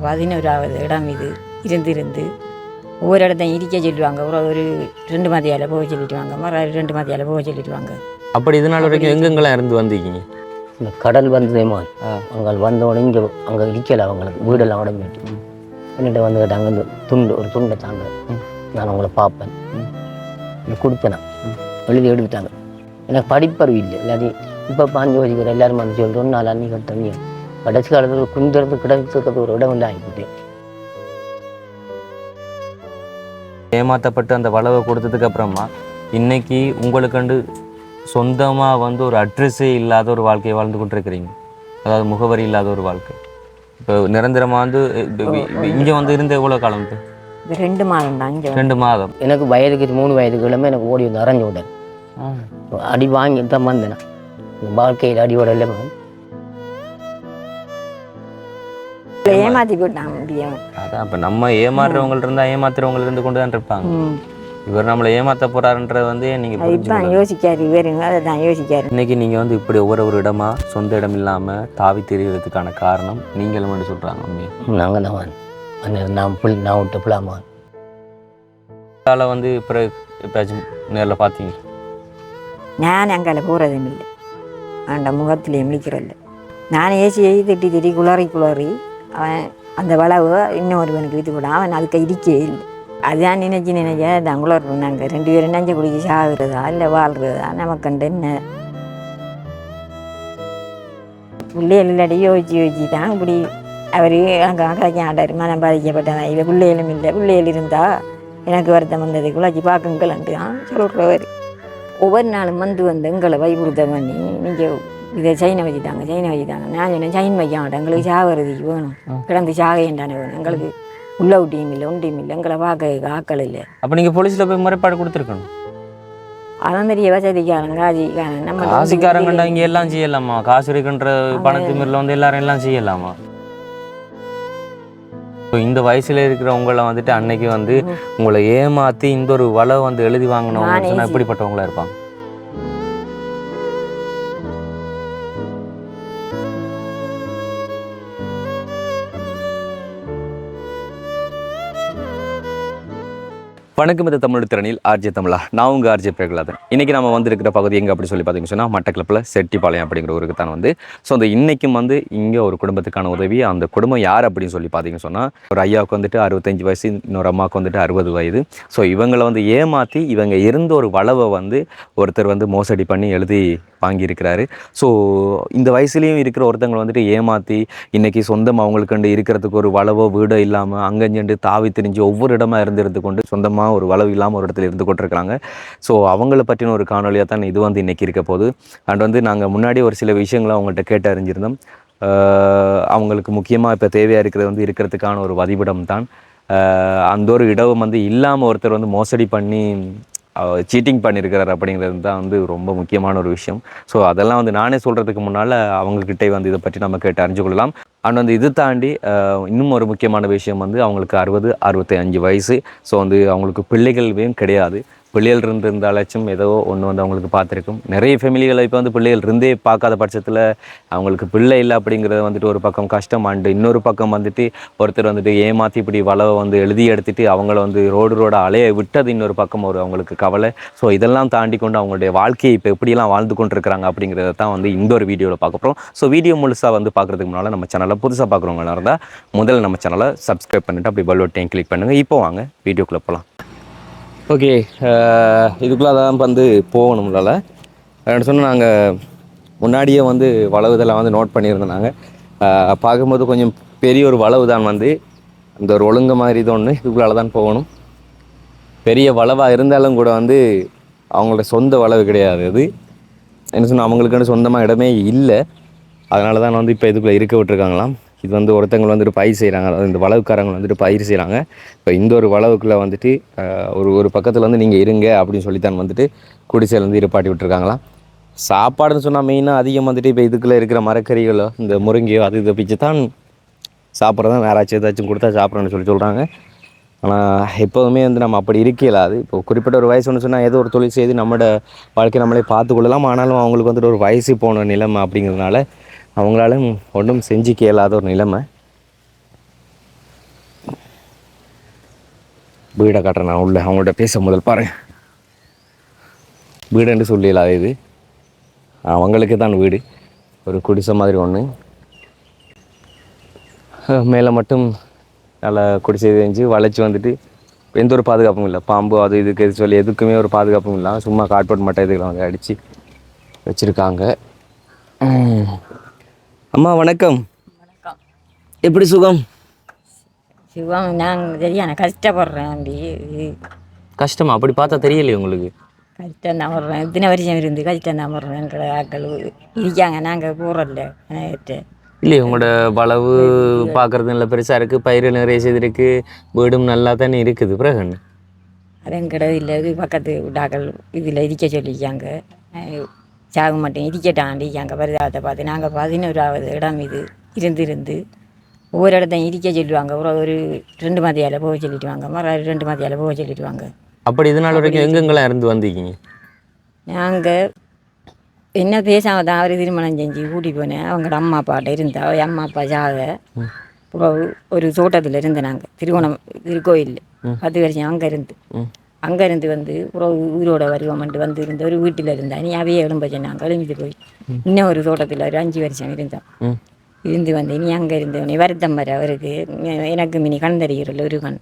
11வது இடம் இது இருந்து ஒவ்வொரு இடத்தையும் இடிக்க சொல்லிடுவாங்க. ஒரு 2 மதியால் போக சொல்லிடுவாங்க, மறு 2 மதியால் போக சொல்லிடுவாங்க. அப்படி இதனால் வரைக்கும் எங்கெங்கெல்லாம் இருந்து வந்திருக்கீங்க? இந்த கடல் வந்ததேமா அவங்க வந்தோடனே இங்கே அங்கே இடிக்கலை, அவங்களுக்கு வீடெல்லாம் உடம்பு என்னிட்ட வந்து கேட்டாங்க, இந்த ஒரு துண்டை தாங்க, நான் அவங்கள பார்ப்பேன் கொடுத்தேன், எழுதி எடுத்துட்டாங்க. எனக்கு படிப்பறிவு இல்லை, எல்லாத்தையும் இப்போ 5 வச்சுக்கிற எல்லாரும் வந்து சொல்கிறோம், 4 அண்ணி கட்டணி கடைசி காலத்தில் குந்திரத்து கிடைக்கிறது ஒரு இடம் இல்லை ஆகிப்போட்டு. ஏமாற்றப்பட்டு அந்த வளவை கொடுத்ததுக்கு அப்புறமா இன்னைக்கு உங்களுக்கண்டு சொந்தமாக வந்து ஒரு அட்ரஸே இல்லாத ஒரு வாழ்க்கையை வாழ்ந்து கொண்டிருக்கிறீங்க. அதாவது முகவரி இல்லாத ஒரு வாழ்க்கை. இப்போ நிரந்தரமாக வந்து இங்கே வந்து இருந்த எவ்வளோ காலம்? 2 மாதம் தான். 2 மாதம். எனக்கு வயதுக்கு 3 வயதுக்கு எல்லாமே எனக்கு ஓடி வந்து அரைஞ்சு விட்டேன். அடி வாங்கி தான் வந்தேன் வாழ்க்கையில் அடியோட எல்லாமே ஏமாற்றி போட்டாங்க முடியும். அதான் இப்போ நம்ம ஏமாறுறவங்கள்ட்ட இருந்தால் ஏமாத்துறவங்கள்ட்ட இருந்து கொண்டு தான் இருப்பாங்க. இவர் நம்மளை ஏமாற்ற போறாருன்றது வந்து நீங்கள் யோசிக்காரு, இவருங்க அதை தான் யோசிக்காரு. இன்னைக்கு நீங்கள் வந்து இப்படி ஒவ்வொரு இடமா சொந்த இடம் இல்லாமல் தாவி தெரியறதுக்கான காரணம் நீங்களும் வந்து சொல்கிறாங்க. நாங்கள் தான் நான் விட்டு பிள்ளாமா அதனால் வந்து இப்போ எப்பயாச்சும் நேரில் பார்த்தீங்க? நான் அங்கே போகிறதும் இல்லை, அந்த முகத்திலே முடிக்கிறதில்ல. நான் ஏசி திட்டி குளறி அவன் அந்த வளவு இன்னொருவனுக்கு விற்று போட அவன் அதுக்கு இடிக்கவே இல்லை. அதான் நினைச்சா தான் குளறோம். நாங்கள் 2 பேரும் நஞ்ச குடிக்க சாகுறதா இல்லை வாழ்கிறதா நமக்கு என்ன பிள்ளைகள் இல்லாட்டி யோசிச்சு தான் இப்படி அவர் அங்கே கதைக்க ஆட்டார். மனம் பாதிக்கப்பட்டதான் இவ பிள்ளைகளும் இல்லை, பிள்ளைகள் இருந்தால் எனக்கு வருத்தம் வந்தது குழாச்சி பார்க்குங்கள்ன்ட்டு தான் சொல்கிறவர். ஒவ்வொரு நாளும் வந்து எங்களை வைபுறுத்த பண்ணி நீங்கள் இதை சைனை வச்சுட்டாங்க. நான் சொன்னேன் சைன் வைக்க மாட்டேன், எங்களுக்கு சாகிறதுக்கு வேணும், கிடந்து சாகையண்டானே வேணும், எங்களுக்கு உள்ள டீம் இல்லை ஒன்றையும் இல்லை, எங்களை பார்க்க ஆக்கள் இல்லை. அப்போ நீங்கள் போலீஸில் போய் முறைப்பாடு கொடுத்துருக்கணும். அதான் தெரிய வசதிக்காரங்க காசிக்காரன் நம்ம காசிக்காரங்கண்டா இங்கே எல்லாம் செய்யலாமா? காசு இருக்குன்ற பணத்து மீறில் வந்து எல்லாரும் எல்லாம் செய்யலாமா? இந்த வயசுல இருக்கிறவங்கள வந்துட்டு அன்னைக்கு வந்து உங்களை ஏமாத்தி இந்த ஒரு வலை வந்து எழுதி வாங்கினவங்க சொன்னா எப்படிப்பட்டவங்களா இருப்பாங்க? வணக்கம், இது தமிழ் திறனில் ஆர்ஜே தமிழா. நான் உங்கள் ஆர்ஜே பிரகலாதன். இன்றைக்கி நம்ம வந்திருக்கிற பகுதி எங்கே அப்படி சொல்லி பார்த்தீங்கன்னு சொன்னால் மட்டக்களப்பில் செட்டிப்பாளையம் அப்படிங்கிற ஊருக்கு தான் வந்து. ஸோ அந்த இன்றைக்கும் வந்து இங்கே ஒரு குடும்பத்துக்கான உதவி. அந்த குடும்பம் யார் அப்படின்னு சொல்லி பார்த்தீங்கன்னு சொன்னால் ஒரு ஐயாவுக்கு வந்துட்டு 65 வயசு, இன்னொரு அம்மாவுக்கு வந்துட்டு 60 வயது. ஸோ இவங்களை வந்து ஏமாற்றி இவங்க இருந்த ஒரு வளவை வந்து ஒருத்தர் வந்து மோசடி பண்ணி எழுதி வாங்கியிருக்கிறாரு. ஸோ இந்த வயசுலேயும் இருக்கிற ஒருத்தங்களை வந்துட்டு ஏமாற்றி இன்றைக்கி சொந்தமாக அவங்களுக்குண்டு இருக்கிறதுக்கு ஒரு வளவோ வீடோ இல்லாமல் அங்கஞ்செண்டு தாவி திரிஞ்சு ஒவ்வொரு இடமா இருந்து கொண்டு சொந்தமாக ஒரு வளவு இல்லாமல் ஒரு இடத்துல இருந்து கொண்டிருக்கிறாங்க. ஸோ அவங்கள பற்றின ஒரு காணொலியாக தான் இது வந்து இன்றைக்கி இருக்க போகுது. அண்ட் வந்து நாங்கள் முன்னாடி ஒரு சில விஷயங்களை அவங்கள்ட்ட கேட்டு அறிஞ்சிருந்தோம். அவங்களுக்கு முக்கியமாக இப்போ தேவையாக இருக்கிறது வந்து இருக்கிறதுக்கான ஒரு வதிவிடம் தான். அந்த ஒரு இடம் வந்து இல்லாமல் ஒருத்தர் வந்து மோசடி பண்ணி சீட்டிங் பண்ணியிருக்கிறார் அப்படிங்கிறது தான் வந்து ரொம்ப முக்கியமான ஒரு விஷயம். ஸோ அதெல்லாம் வந்து நானே சொல்கிறதுக்கு முன்னால் அவங்கக்கிட்டே வந்து இதை பற்றி நம்ம கேட்டு அறிஞ்சு கொள்ளலாம். அண்ட் வந்து இது தாண்டி இன்னும் ஒரு முக்கியமான விஷயம் வந்து அவங்களுக்கு 65 வயசு. ஸோ வந்து அவங்களுக்கு பிள்ளைகளும் கிடையாது. பிள்ளைகள் இருந்தாலாச்சும் ஏதோ ஒன்று வந்து அவங்களுக்கு பார்த்துருக்கும். நிறைய ஃபேமிலிகளை இப்போ வந்து பிள்ளைகள் இருந்தே பார்க்காத பட்சத்தில் அவங்களுக்கு பிள்ளை இல்லை அப்படிங்கிறது வந்துட்டு ஒரு பக்கம் கஷ்டம். அண்டு இன்னொரு பக்கம் வந்துட்டு ஒருத்தர் வந்துட்டு ஏமாற்றி இப்படி வளவை வந்து எழுதி எடுத்துகிட்டு அவங்கள வந்து ரோட அலைய விட்டது இன்னொரு பக்கம் ஒரு அவங்களுக்கு கவலை. ஸோ இதெல்லாம் தாண்டி கொண்டு அவங்களுடைய வாழ்க்கையை இப்போ எப்படிலாம் வாழ்ந்து கொண்டிருக்கிறாங்க அப்படிங்கிறத தான் வந்து இந்த ஒரு வீடியோவில் பார்க்க போகிறோம். ஸோ வீடியோ முழுசாக வந்து பார்க்குறதுக்கு முன்னால் நம்ம சேனலை புதுசாக பார்க்குறவங்களா இருந்தால் முதல்ல நம்ம சேனலை சப்ஸ்கிரைப் பண்ணிவிட்டு அப்படி பெல் பட்டனை கிளிக் பண்ணுங்கள். இப்போ வாங்க வீடியோக்குள்ளே போகலாம். ஓகே, இதுக்குள்ளே தான் வந்து போகணும்ல. சொன்னால் நாங்கள் முன்னாடியே வந்து வளவுதெல்லாம் வந்து நோட் பண்ணியிருந்தாங்க. பார்க்கும்போது கொஞ்சம் பெரிய ஒரு வளவு தான் வந்து அந்த ஒரு ஒழுங்கு மாதிரி இது ஒன்று. இதுக்குள்ளால தான் போகணும். பெரிய வளவாக இருந்தாலும் கூட வந்து அவங்களோட சொந்த வளவு கிடையாது. அது என்ன சொன்னால் அவங்களுக்குன்னு சொந்தமாக இடமே இல்லை. அதனால தான் வந்து இப்போ இதுக்குள்ளே இருக்க விட்டுருக்காங்களாம். இது வந்து ஒருத்தவங்க வந்துட்டு பயிர் செய்கிறாங்க, அதாவது இந்த வளவுக்காரங்க வந்துட்டு பயிர் செய்கிறாங்க. இப்போ இந்த ஒரு வளவுக்குள்ளே வந்துட்டு ஒரு பக்கத்தில் வந்து நீங்கள் இருங்க அப்படின்னு சொல்லித்தான் வந்துட்டு குடிசையில் வந்து இருப்பாட்டி விட்டுருக்காங்களாம். சாப்பாடுன்னு சொன்னால் மெயினாக அதிகம் வந்துட்டு இப்போ இதுக்குள்ளே இருக்கிற மரக்கறிகளோ இந்த முருங்கையோ அது இதை பிச்சு தான் சாப்பிட்றதான். யாராச்சும் ஏதாச்சும் கொடுத்தா சாப்பிட்றோன்னு சொல்கிறாங்க. ஆனால் எப்போதுமே வந்து நம்ம அப்படி இருக்கல. அது இப்போ குறிப்பிட்ட ஒரு வயசு ஒன்று சொன்னால் ஏதோ ஒரு தொழில் செய்து நம்மளோட வாழ்க்கை நம்மளே பார்த்துக்கொள்ளலாம். ஆனாலும் அவங்களுக்கு வந்துட்டு ஒரு வயசு போன நிலைமை அப்படிங்கிறதுனால அவங்களால ஒன்றும் செஞ்சுக்க இயலாத ஒரு நிலைமை. வீடை காட்டுறேன் நான் உள்ள அவங்கள்ட்ட பேச முதல் பாருங்க. வீடுன்னு சொல்லல இது அவங்களுக்கு தான் வீடு. ஒரு குடிசை மாதிரி ஒன்று, மேலே மட்டும் நல்லா குடிசை செஞ்சு வளைச்சி வந்துட்டு எந்த ஒரு பாதுகாப்பும் இல்லை. பாம்பு அது இதுக்கு எது சொல்லி எதுக்குமே ஒரு பாதுகாப்பும் இல்லை. சும்மா கார்ட்போர்ட் மட்டும் இதுகளை வந்து அடித்து வச்சுருக்காங்க. அம்மா வணக்கம். எப்படி சுகம்? சிவம் நாங்கள் சரியான கஷ்டப்படுறேன். அப்படி கஷ்டமா? அப்படி பார்த்தா தெரியலையே உங்களுக்கு. கஷ்டம் தான் வர்றேன். இத்தனை வருஷம் இருந்து கஷ்டம் தான் வர்றேன். எங்களை ஆக்கள் இருக்காங்க, நாங்கள் போகிறதில்ல. இல்லையே உங்களோட வளவு பார்க்குறது நல்லா பெருசாக இருக்குது, பயிர் நிறைய செய்திருக்கு, வீடும் நல்லா தானே இருக்குது. பிறகு என்ன அதுவும் கிடையாது. இல்லை இது பக்கத்து டாக்கள் இதில் இருக்க சொல்லிக்காங்க. சாக மாட்டேன் இருக்கட்டாண்டிக்காங்க. பரிதாபத்தை பார்த்து நாங்கள் 11வது இடம் இது இருந்து ஒவ்வொரு இடத்தையும் இருக்க சொல்லுவாங்க. ஒரு 2 மதியால் போக சொல்லிட்டுவாங்க, மறு 2 மதியால் போக சொல்லிட்டுவாங்க. அப்படி இதனால் வரைக்கும் எங்கெங்கெல்லாம் இருந்து வந்திருக்கீங்க? நாங்கள் என்ன பேசாமல் தான் அவர் திருமணம் செஞ்சு கூட்டி போனேன். அவங்களோட அம்மா அப்பாட்ட இருந்தா அம்மா அப்பா ஜாத அப்புறம் ஒரு தோட்டத்தில் இருந்து நாங்கள் திருக்கோயில் 10 வருஷம் அங்கே இருந்து வந்து அப்புறம் ஊரோட வருவோம்ட்டு வந்து இருந்த ஒரு வீட்டில் இருந்தா. நீ அவையே எழும்ப நாங்கள் எழுந்து போய் இன்னும் ஒரு தோட்டத்தில் ஒரு 5 வருஷம் இருந்தோம். இருந்து வந்து நீ அங்கே இருந்தவனே வருத்தம் வர அவருக்கு. எனக்கு மினி கண் தெரிகிறல்ல ஒரு கண்,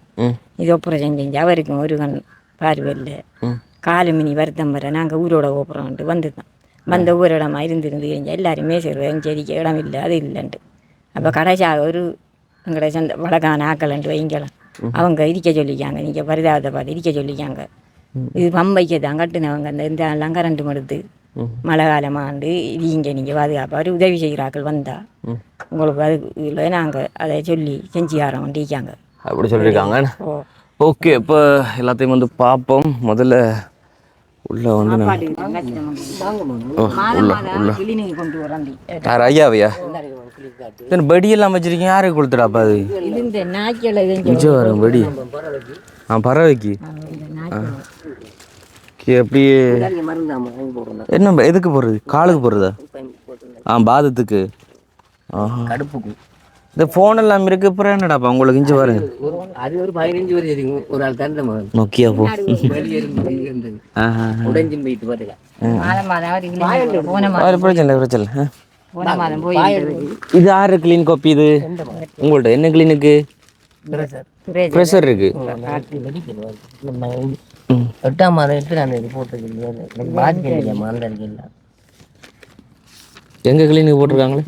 இது ஆப்ரேஷன் செஞ்சு அவருக்கும் ஒரு கண் பார்வையில்லை. காலு மினி வருத்தம் வர நாங்கள் ஊரோட ஓப்புறோன்ட்டு வந்துதான். வந்த ஒவ்வொரு இடமா இருந்து எல்லாருமே சொல்லுவேன் செடிக்க இடம் இல்லை அது இல்லைன்ட்டு. அப்போ கடைசியாக ஒரு எங்களோட சொந்த வழக்கான ஆக்கலன்ட்டு வைங்கலாம் அவங்க இருக்க சொல்லிக்காங்க. நீங்கள் பரிதாபத்தை பார்த்து இருக்க சொல்லிக்காங்க. இது பம்பைக்கு தான் கட்டுனவங்க. இந்த எல்லாம் கரண்ட் மடுத்து மழை காலமாண்டு இங்கே நீங்கள் பாதுகாப்பாக ஒரு உதவி செய்கிறாக்கள் வந்தா உங்களுக்கு அது இல்லை நாங்கள் அதை சொல்லி செஞ்சு ஆரம்பிக்காங்க. அப்படி சொல்லியிருக்காங்க. ஓகே, இப்போ எல்லாத்தையும் வந்து பார்ப்போம். முதல்ல உள்ள வந்து யார் ஐயாவையா பெடியெல்லாம் வச்சிருக்கீங்க? யாருக்கு கொடுத்துடாப்பா அது? வரும் பெடி பறவைக்கு அப்படியே என்ன எதுக்கு போடுறது? காலுக்கு போடுறதா? பாதத்துக்கு கடுப்புக்கு. இந்த ஃபோன் எல்லாம் இருக்கு. அப்புறம் என்னடாப்பா உங்களுக்கு இஞ்சி பாருங்க. அது ஒரு 15 வருஷம் ஒரு ஆள் தந்த நோக்கியா போ உடஞ்சும் போயிட்டு பாருங்க. பிரச்சனை. இது யாரு கிளீன் காப்பி? இது உங்கள்ட்ட என்ன கிளீனுக்கு? ப்ரெஷர் இருக்கு. 8ஆம் மாதம் 8ஆம் தேதி போட்டிருக்கீங்க. எங்க கிளீனுக்கு போட்டிருக்காங்களே?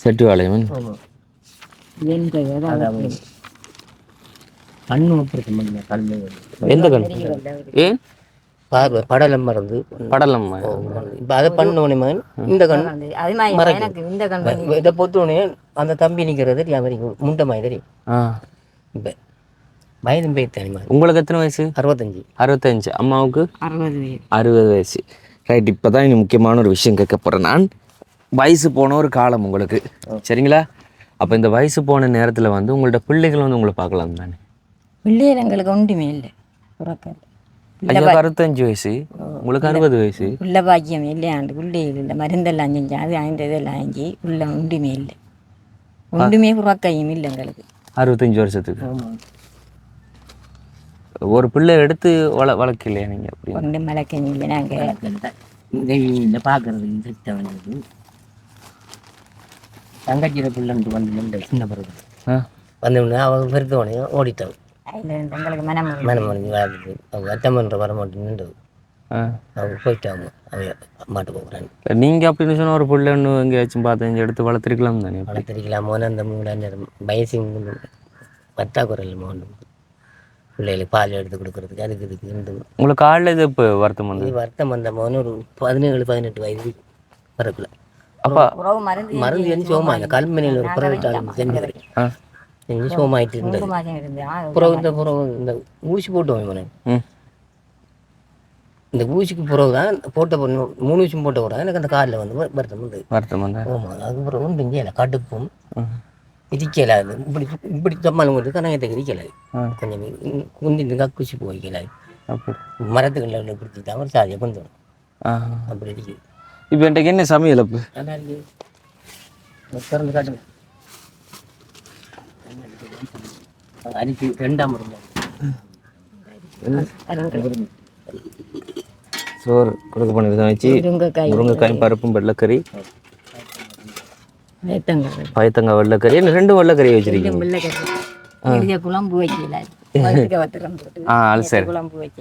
செட்டு வாழையம்மன் எந்த கண்? ஏன் படலம் மறந்து படலம் இப்போ அதை பண்ணோனே மகன் இந்த கண் இதை பொத்தோடனே அந்த தம்பி நிற்கிறது முண்டை மாதிரி தெரியும். இப்போ வயதும் போய்த்தானே. உங்களுக்கு எத்தனை வயசு? 65. அம்மாவுக்கு 60 வயசு. ரைட். இப்போ தான் இன்னும் முக்கியமான ஒரு விஷயம் கேட்க போகிறேன். நான் வயசு போன ஒரு காலம் உங்களுக்கு, சரிங்களா? அப்போ இந்த வயசு போன நேரத்தில் வந்து உங்கள்ட்ட பிள்ளைகள் வந்து உங்களை பார்க்கலாம் தானே? பிள்ளைகள் எங்களுக்கு ஒன்றுமே இல்லை. 65 வயசு, உங்களுக்கு 60 வயசு. உள்ள பாக்கியம் இல்லையாண்டு பிள்ளைகள் இல்லை. மருந்தெல்லாம் செஞ்சு அது இதெல்லாம் செஞ்சு உள்ள ஒன்றுமே இல்லை. ஒன்றுமே புறக்கையும் இல்லை எங்களுக்கு 65 வருஷத்துக்கு. ஒரு பிள்ளை எடுத்து வளர்க்கலையா நீங்கள்? அப்படி ஒன்றும் வளர்க்க இல்லை. நாங்கள் பார்க்கறது தங்கச்சிர பிள்ளைன்ட்டு வந்து சின்ன பிறகு வந்தோடனே அவங்க பெருத்தோடனே ஓடிட்டாங்க. எங்களுக்கு மனம் மறைஞ்சு வாழ்ந்துட்டு அவங்க அத்தம்மன்ற வர மாட்டேன் நின்றது. அவங்க போயிட்டாங்க. அவங்க மாட்டு போகிறாங்க. நீங்கள் அப்படின்னு சொன்னால் ஒரு பிள்ளை ஒன்று எங்கேயாச்சும் பார்த்து எடுத்து வளர்த்துருக்கலாம் தானே? வளர்த்துருக்கலாமோன்னு அந்த வயசு பத்தாக்குறையில் மோண்டும் பிள்ளைகளுக்கு பால் எடுத்து கொடுக்குறதுக்கு அதுக்கு இதுக்கு இருந்தது. உங்களுக்கு காலில் இது இப்போ வருத்தம் வந்து வருத்தம் வந்த மோன்னு ஒரு 17-18 வயது வரக்குள்ள. அப்பா மருந்து வந்து சோமா இல்லை. கல்மனையில் ஒரு புறவிட்டாலும் செஞ்சு சோமாயிட்டு இருந்தது. புறவு இந்த ஊசி போட்டோம் இவனை. இந்த ஊசிக்கு பிறகு தான் போட்ட 3 ஊசி போட்ட கூட எனக்கு அந்த காலில் வந்து வருத்தம் வந்து ஆமாம். அதுக்கப்புறம் ஒன்றும் இல்லை. கடுப்பும் இருக்கலாது. இப்படி தம்மாலும் கொடுத்து கனகத்துக்கு இருக்கலாது. கொஞ்சம் குந்தி கக்குச்சி போய்க்கலாது. மரத்துக்குள்ள பிடிச்சி தான் ஒரு சாதியை கொண்டு வரும். அப்படி இருக்குது. இப்போ என்கிட்ட என்ன சமையல் அப்போ நல்லா இருக்கு. திறந்து காட்டுங்க. அரிசி 2ஆம் முறை சோறு கொடுக்க பண்ணி வச்சு முருங்கைக்காயும் பருப்பும் வெள்ளைக்கறி பயத்தங்காய் வெள்ளைக்கறி என்ன 2 வெள்ளைக்கறி வச்சிருக்கீங்க குழம்பு வைக்கல அது சரி குழம்பு வைக்க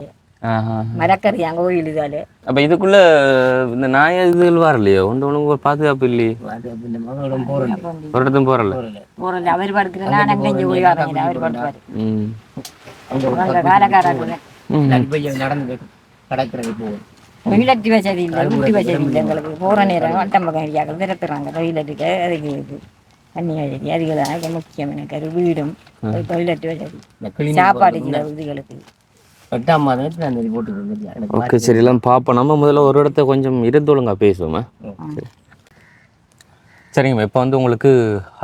மரக்கறி அங்கே கோயிலுதாலே அப்போ இதுக்குள்ள இந்த நாய இதுகள் வரலையோ ஒன்று பாதுகாப்பு இல்லையே ஒரு இடத்தும் போறல அவர் படுக்கிற நான் அங்கே போய் வரேன் அவர் படுப்பாரு காலக்காரங்க நடந்து கடற்கரை போவோம் டொய்லெட் வசதி இல்லை ஊட்டி வசதி இல்லை எங்களுக்கு போகிற நேரம் வட்டம்பக்கம் ஏரியாக்கள் திறத்துறாங்க டொய்லெட்டுக்கு அதுக்கு தண்ணி வசதி அதுக்கு தான் முக்கியம் எனக்கு அது வீடும் டொய்லெட் வசதி சாப்பாடு இதுகளுக்கு 8ஆம் மாதம் அந்த போட்டு ஓகே சரி எல்லாம் பார்ப்போம் நம்ம முதல்ல ஒரு இடத்த கொஞ்சம் இருந்தொழுங்கா பேசுவோமா சரிங்கம்மா இப்போ வந்து உங்களுக்கு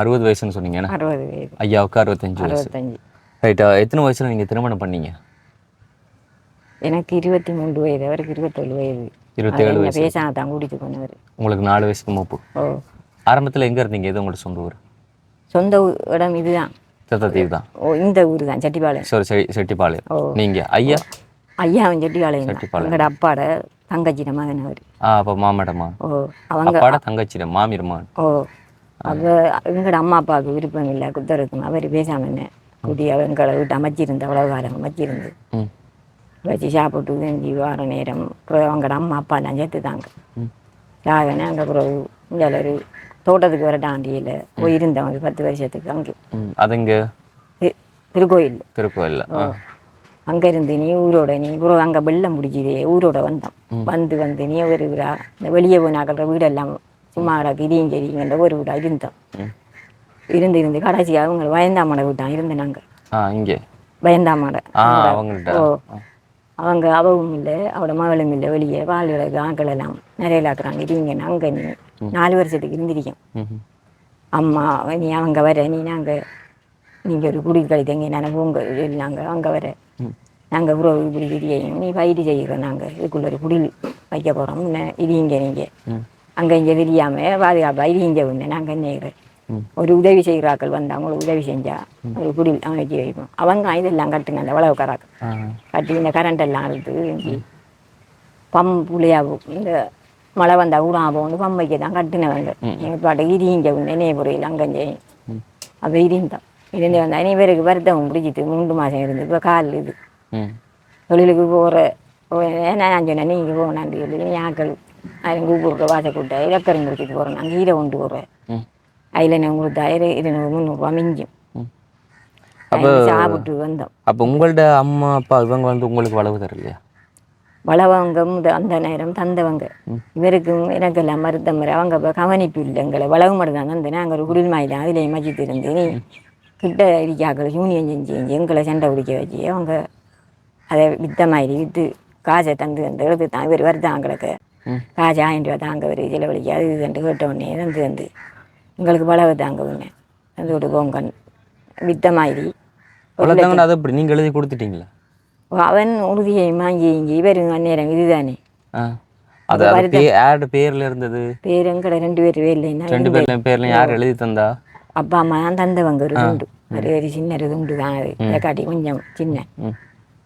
60 வயசுன்னு சொன்னீங்க 60 வயது ஐயாவுக்கு 65 வயசு ரைட்டா எத்தனை வயசுல நீங்கள் திருமணம் பண்ணீங்க எனக்கு 23 வயது அவருக்கு 27 வயது 27 வயசு பேசாம தான் கூட்டிட்டு போனவர் உங்களுக்கு 4 வயசுக்கு மூப்பு ஆரம்பத்தில் எங்கே இருந்தீங்க எது உங்களோட சொந்த ஊர் சொந்த இடம் இதுதான் தீவு தான் இந்த ஊர் தான் செட்டிப்பாளையம் சரி செட்டிப்பாளையம் நீங்க ஐயா ஐயாவும் செட்டிப்பாளையம் எங்களோட அப்பாட தங்கச்சிட மகன் அவர் அப்போ மாமடமா அவங்க அப்பாட தங்கச்சிட மாமிரமா அவ எங்களோட அம்மா அப்பாவுக்கு விருப்பம் இல்லை குத்தருக்கும் அவர் பேசாம என்ன குடி எங்களை விட்டு அமைச்சிருந்து அவ்வளவு காலம் அமைச்சிருந்து வச்சு சாப்பிட்டு வெஞ்சி வார நேரம் அப்புறம் அவங்களோட அம்மா அப்பா எல்லாம் சேர்த்துதாங்க சாகனே அங்கே அப்புறம் இங்கே ஒரு தோட்டத்துக்கு வர தாண்டியில் போய் இருந்தவங்க 10 வருஷத்துக்கு அங்கே அதுங்க திருக்கோயில் அங்கே இருந்து நீ ஊரோட நீ அப்புறம் அங்கே வெள்ளம் பிடிச்சிதே ஊரோட வந்தோம் வந்து நீ ஒரு வீடா இந்த வெளியே போனாக்கிற வீடெல்லாம் சும்மா இடியும் சரிங்கன்ற ஒரு வீடா இருந்தோம் இருந்து கடைசி அவங்க வயந்தாமடை வீட்டான் இருந்து நாங்கள் இங்கே பயந்தாமடை அவங்க அவவும் இல்லை அவட மகளும் இல்லை வெளியே பால் விளக்கு ஆக்கள் எல்லாம் நிறைய ஆக்குறாங்க இருங்க அங்கே நீ 4 வருஷத்துக்கு இருந்திருக்கேன் அம்மா நீ அவங்க வர நீ நீங்கள் ஒரு குடி கழித்தங்க நான் உங்க நாங்கள் அங்கே வர நாங்கள் உறவு இப்படி இடியையும் நீ பயிர் செய்கிறோம் நாங்கள் இதுக்குள்ள ஒரு குடில் வைக்க போகிறோம் இடிங்க நீங்கள் அங்கே இங்கே தெரியாமல் பாதுகாப்பாக இடிங்க உண்டு நாங்கள் என்ன ஒரு உதவி செய்கிறாக்கள் வந்து அவங்களுக்கு உதவி செஞ்சா ஒரு குடில் வச்சு வைப்போம் அவங்க இதெல்லாம் கட்டுங்க அந்த உழவுக்காராக்கள் கட்டி இந்த கரண்ட் எல்லாம் அழுத்து புள்ளையாகும் இந்த மழை வந்தால் ஊடாக வந்து பம்பைக்கு தான் கட்டினவங்க பாட்டு இடிங்க நினைவு புறையில் அங்கே அப்போ இருந்து வந்தால் இனி பேருக்கு வருத்தம் பிடிச்சிட்டு 3 மாதம் இருந்து இப்போ கால் இது தொழிலுக்கு போகிற ஏன்னா நான் சொன்னேன் நீங்கள் போனான்னு சொல்லி ஆக்கள் அதில் கூப்பிடுற வாசை கூட்ட இலக்கரம் முடிச்சிட்டு போகிறேன் நாங்கள் ஈரை கொண்டு போகிறேன் அதில் நான் உங்களுக்கு 200-300 மிஞ்சும் சாப்பிட்டு வந்தோம். அப்போ உங்கள்ட அம்மா அப்பா இவங்க வந்து உங்களுக்கு வளவு தரலையா? வளவங்க அந்த நேரம் தந்தவங்க இவருக்கும் எனக்கெல்லாம் மருத்துவம் அவங்க இப்போ கவனிப்பு இல்லை எங்களை வளவு மட்டும் தான் தந்து நாங்கள் ஒரு குடில் மாதிரி தான் அதில் மச்சிட்டு இருந்து நீ கிட்ட இருக்காக்கள் யூனியன் செஞ்சு எங்களை சண்டை பிடிக்க வச்சு அவங்க அதை விற்ற மாதிரி விற்று காசை தந்து அந்த எழுத்து தான் இவர் வருதாங்களுக்கு காசு 1000 ரூபா தாங்க ஒரு செலவழிக்க அது இதுன்ட்டு கேட்டவுடனே தந்து எங்களுக்கு வளவு தாங்க ஒன்று அதோட பொங்கல் விற்ற மாதிரி அதை அப்படி நீங்கள் எழுதி கொடுத்துட்டீங்களா? அவன் உறுதியை வாங்கி இவர் அந்நேரம் இதுதானே பேர்ல இருந்தது பேர் எங்கட 2 பேர் பேர்ல பேர்ல யார் எழுதி தந்தா? அப்பா அம்மா தான் தந்தவங்க ஒரு துண்டு ஒரு சின்ன ஒரு துண்டு தான் அதை காட்டி கொஞ்சம் சின்ன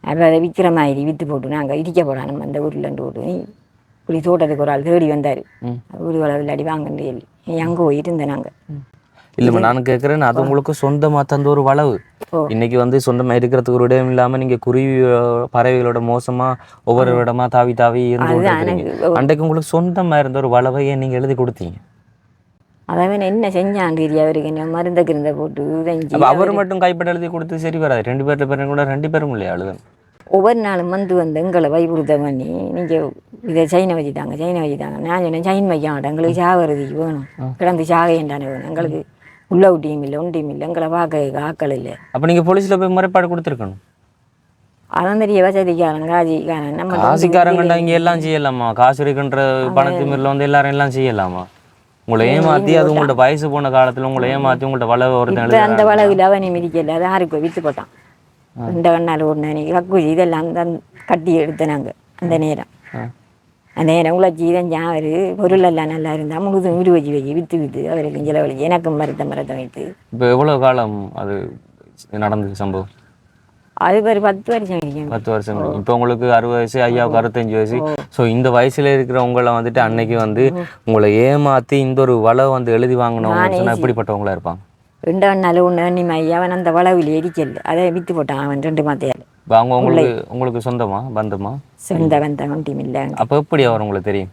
அப்போ அதை விற்கிற மாதிரி விற்று போட்டு நாங்கள் இடிக்க போகிறோம் நம்ம அந்த ஊரில் போட்டு நீ இப்படி தோட்டத்துக்கு ஒரு ஆள் தேடி வந்தார் ஊர் வளவில் அடி வாங்கன்னு சொல்லி நீ அங்கே போய் இருந்தேன் நாங்கள் இல்லைம்மா நான் கேட்குறேன் அது உங்களுக்கு சொந்தமாக தந்த ஒரு வளவு இன்னைக்கு வந்து சொந்தமாக இருக்கிறதுக்கு ஒரு இடம் இல்லாமல் நீங்கள் குருவி பறவைகளோட மோசமாக ஒவ்வொரு இடமா தாவி தாவி இருந்து அன்றைக்கு உங்களுக்கு சொந்தமாக இருந்த ஒரு வளவை ஏன் நீங்கள் எழுதி கொடுத்தீங்க? அதாவது என்ன செஞ்சான் அவருக்கு என்ன மருந்த கிருந்த போட்டு அவர் மட்டும் கைப்பட எழுதி கொடுத்து சரி வராது. 2 பேர்ல பேரும் கூட 2 பேரும் இல்லையா அழுது ஒவ்வொரு நாளும் வந்து எங்களை வைப்புறுத்த பண்ணி நீங்கள் இதை சைனை வச்சுட்டாங்க நான் சொன்னேன் சைன் வைக்க மாட்டேன் எங்களுக்கு சாகிறதுக்கு வேணும் கிடந்து சாகையண்டானே வேணும் எங்களுக்கு உள்ள டீம் இல்லை ஒன்றையும் இல்லை எங்களை பார்க்க ஆக்கள் இல்லை. அப்போ நீங்கள் போலீஸில் போய் முறைப்பாடு கொடுத்துருக்கணும். அதான் தெரிய வசதிக்காரன் காசிக்காரன் நம்ம காசிக்காரங்கண்டா இங்கே எல்லாம் செய்யலாமா? காசு இருக்குன்ற பணத்து மேல வந்து எல்லாரும் எல்லாம் செய்யலாமா? உங்களை ஏமாற்றி அது உங்கள்ட்ட வயசு போன காலத்தில் உங்களை ஏமாற்றி உங்கள்ட்ட வளவு ஒருத்தன் அந்த வளவில் அவனி மிதிக்கல அது யாருக்கு விற்று போட்டான் இந்த கண்ணால் ஒரு நினைக்கு கக்குச்சி இதெல்லாம் தான் கட்டி எடுத்த நாங்கள் அந்த நேரம் உழைச்சி தான் அவர் பொருள் எல்லாம் நல்லா இருந்தால் முழுதும் வீடு வச்சு விற்று அவருக்கு செலவழிச்சு எனக்கும் மருத்துவம் வைத்து. இப்போ எவ்வளோ காலம் அது நடந்தது சம்பவம்? அது ஒரு 10 வருஷம் இருக்கும். 10 வருஷம். இப்போ உங்களுக்கு 60 வயசு, ஐயாவுக்கு 65 வயசு. ஸோ இந்த வயசுல இருக்கிறவங்கள வந்துட்டு அன்னைக்கு வந்து உங்களை ஏமாத்தி இந்த ஒரு வலை வந்து எழுதி வாங்கினவங்க சொன்னா எப்படிப்பட்டவங்களா இருப்பாங்க? 2 நாள் ஒன்று நிம்மதி அவன் அந்த வளவில் எரிக்கல் அதை விற்று போட்டான் அவன் 2 மாத்தையால். இப்போ அவங்க உங்களுக்கு சொந்தமா பந்தமா? சொந்த பந்தம் ஒன்றும் இல்லை. அப்போ எப்படி அவர் உங்களுக்கு தெரியும்?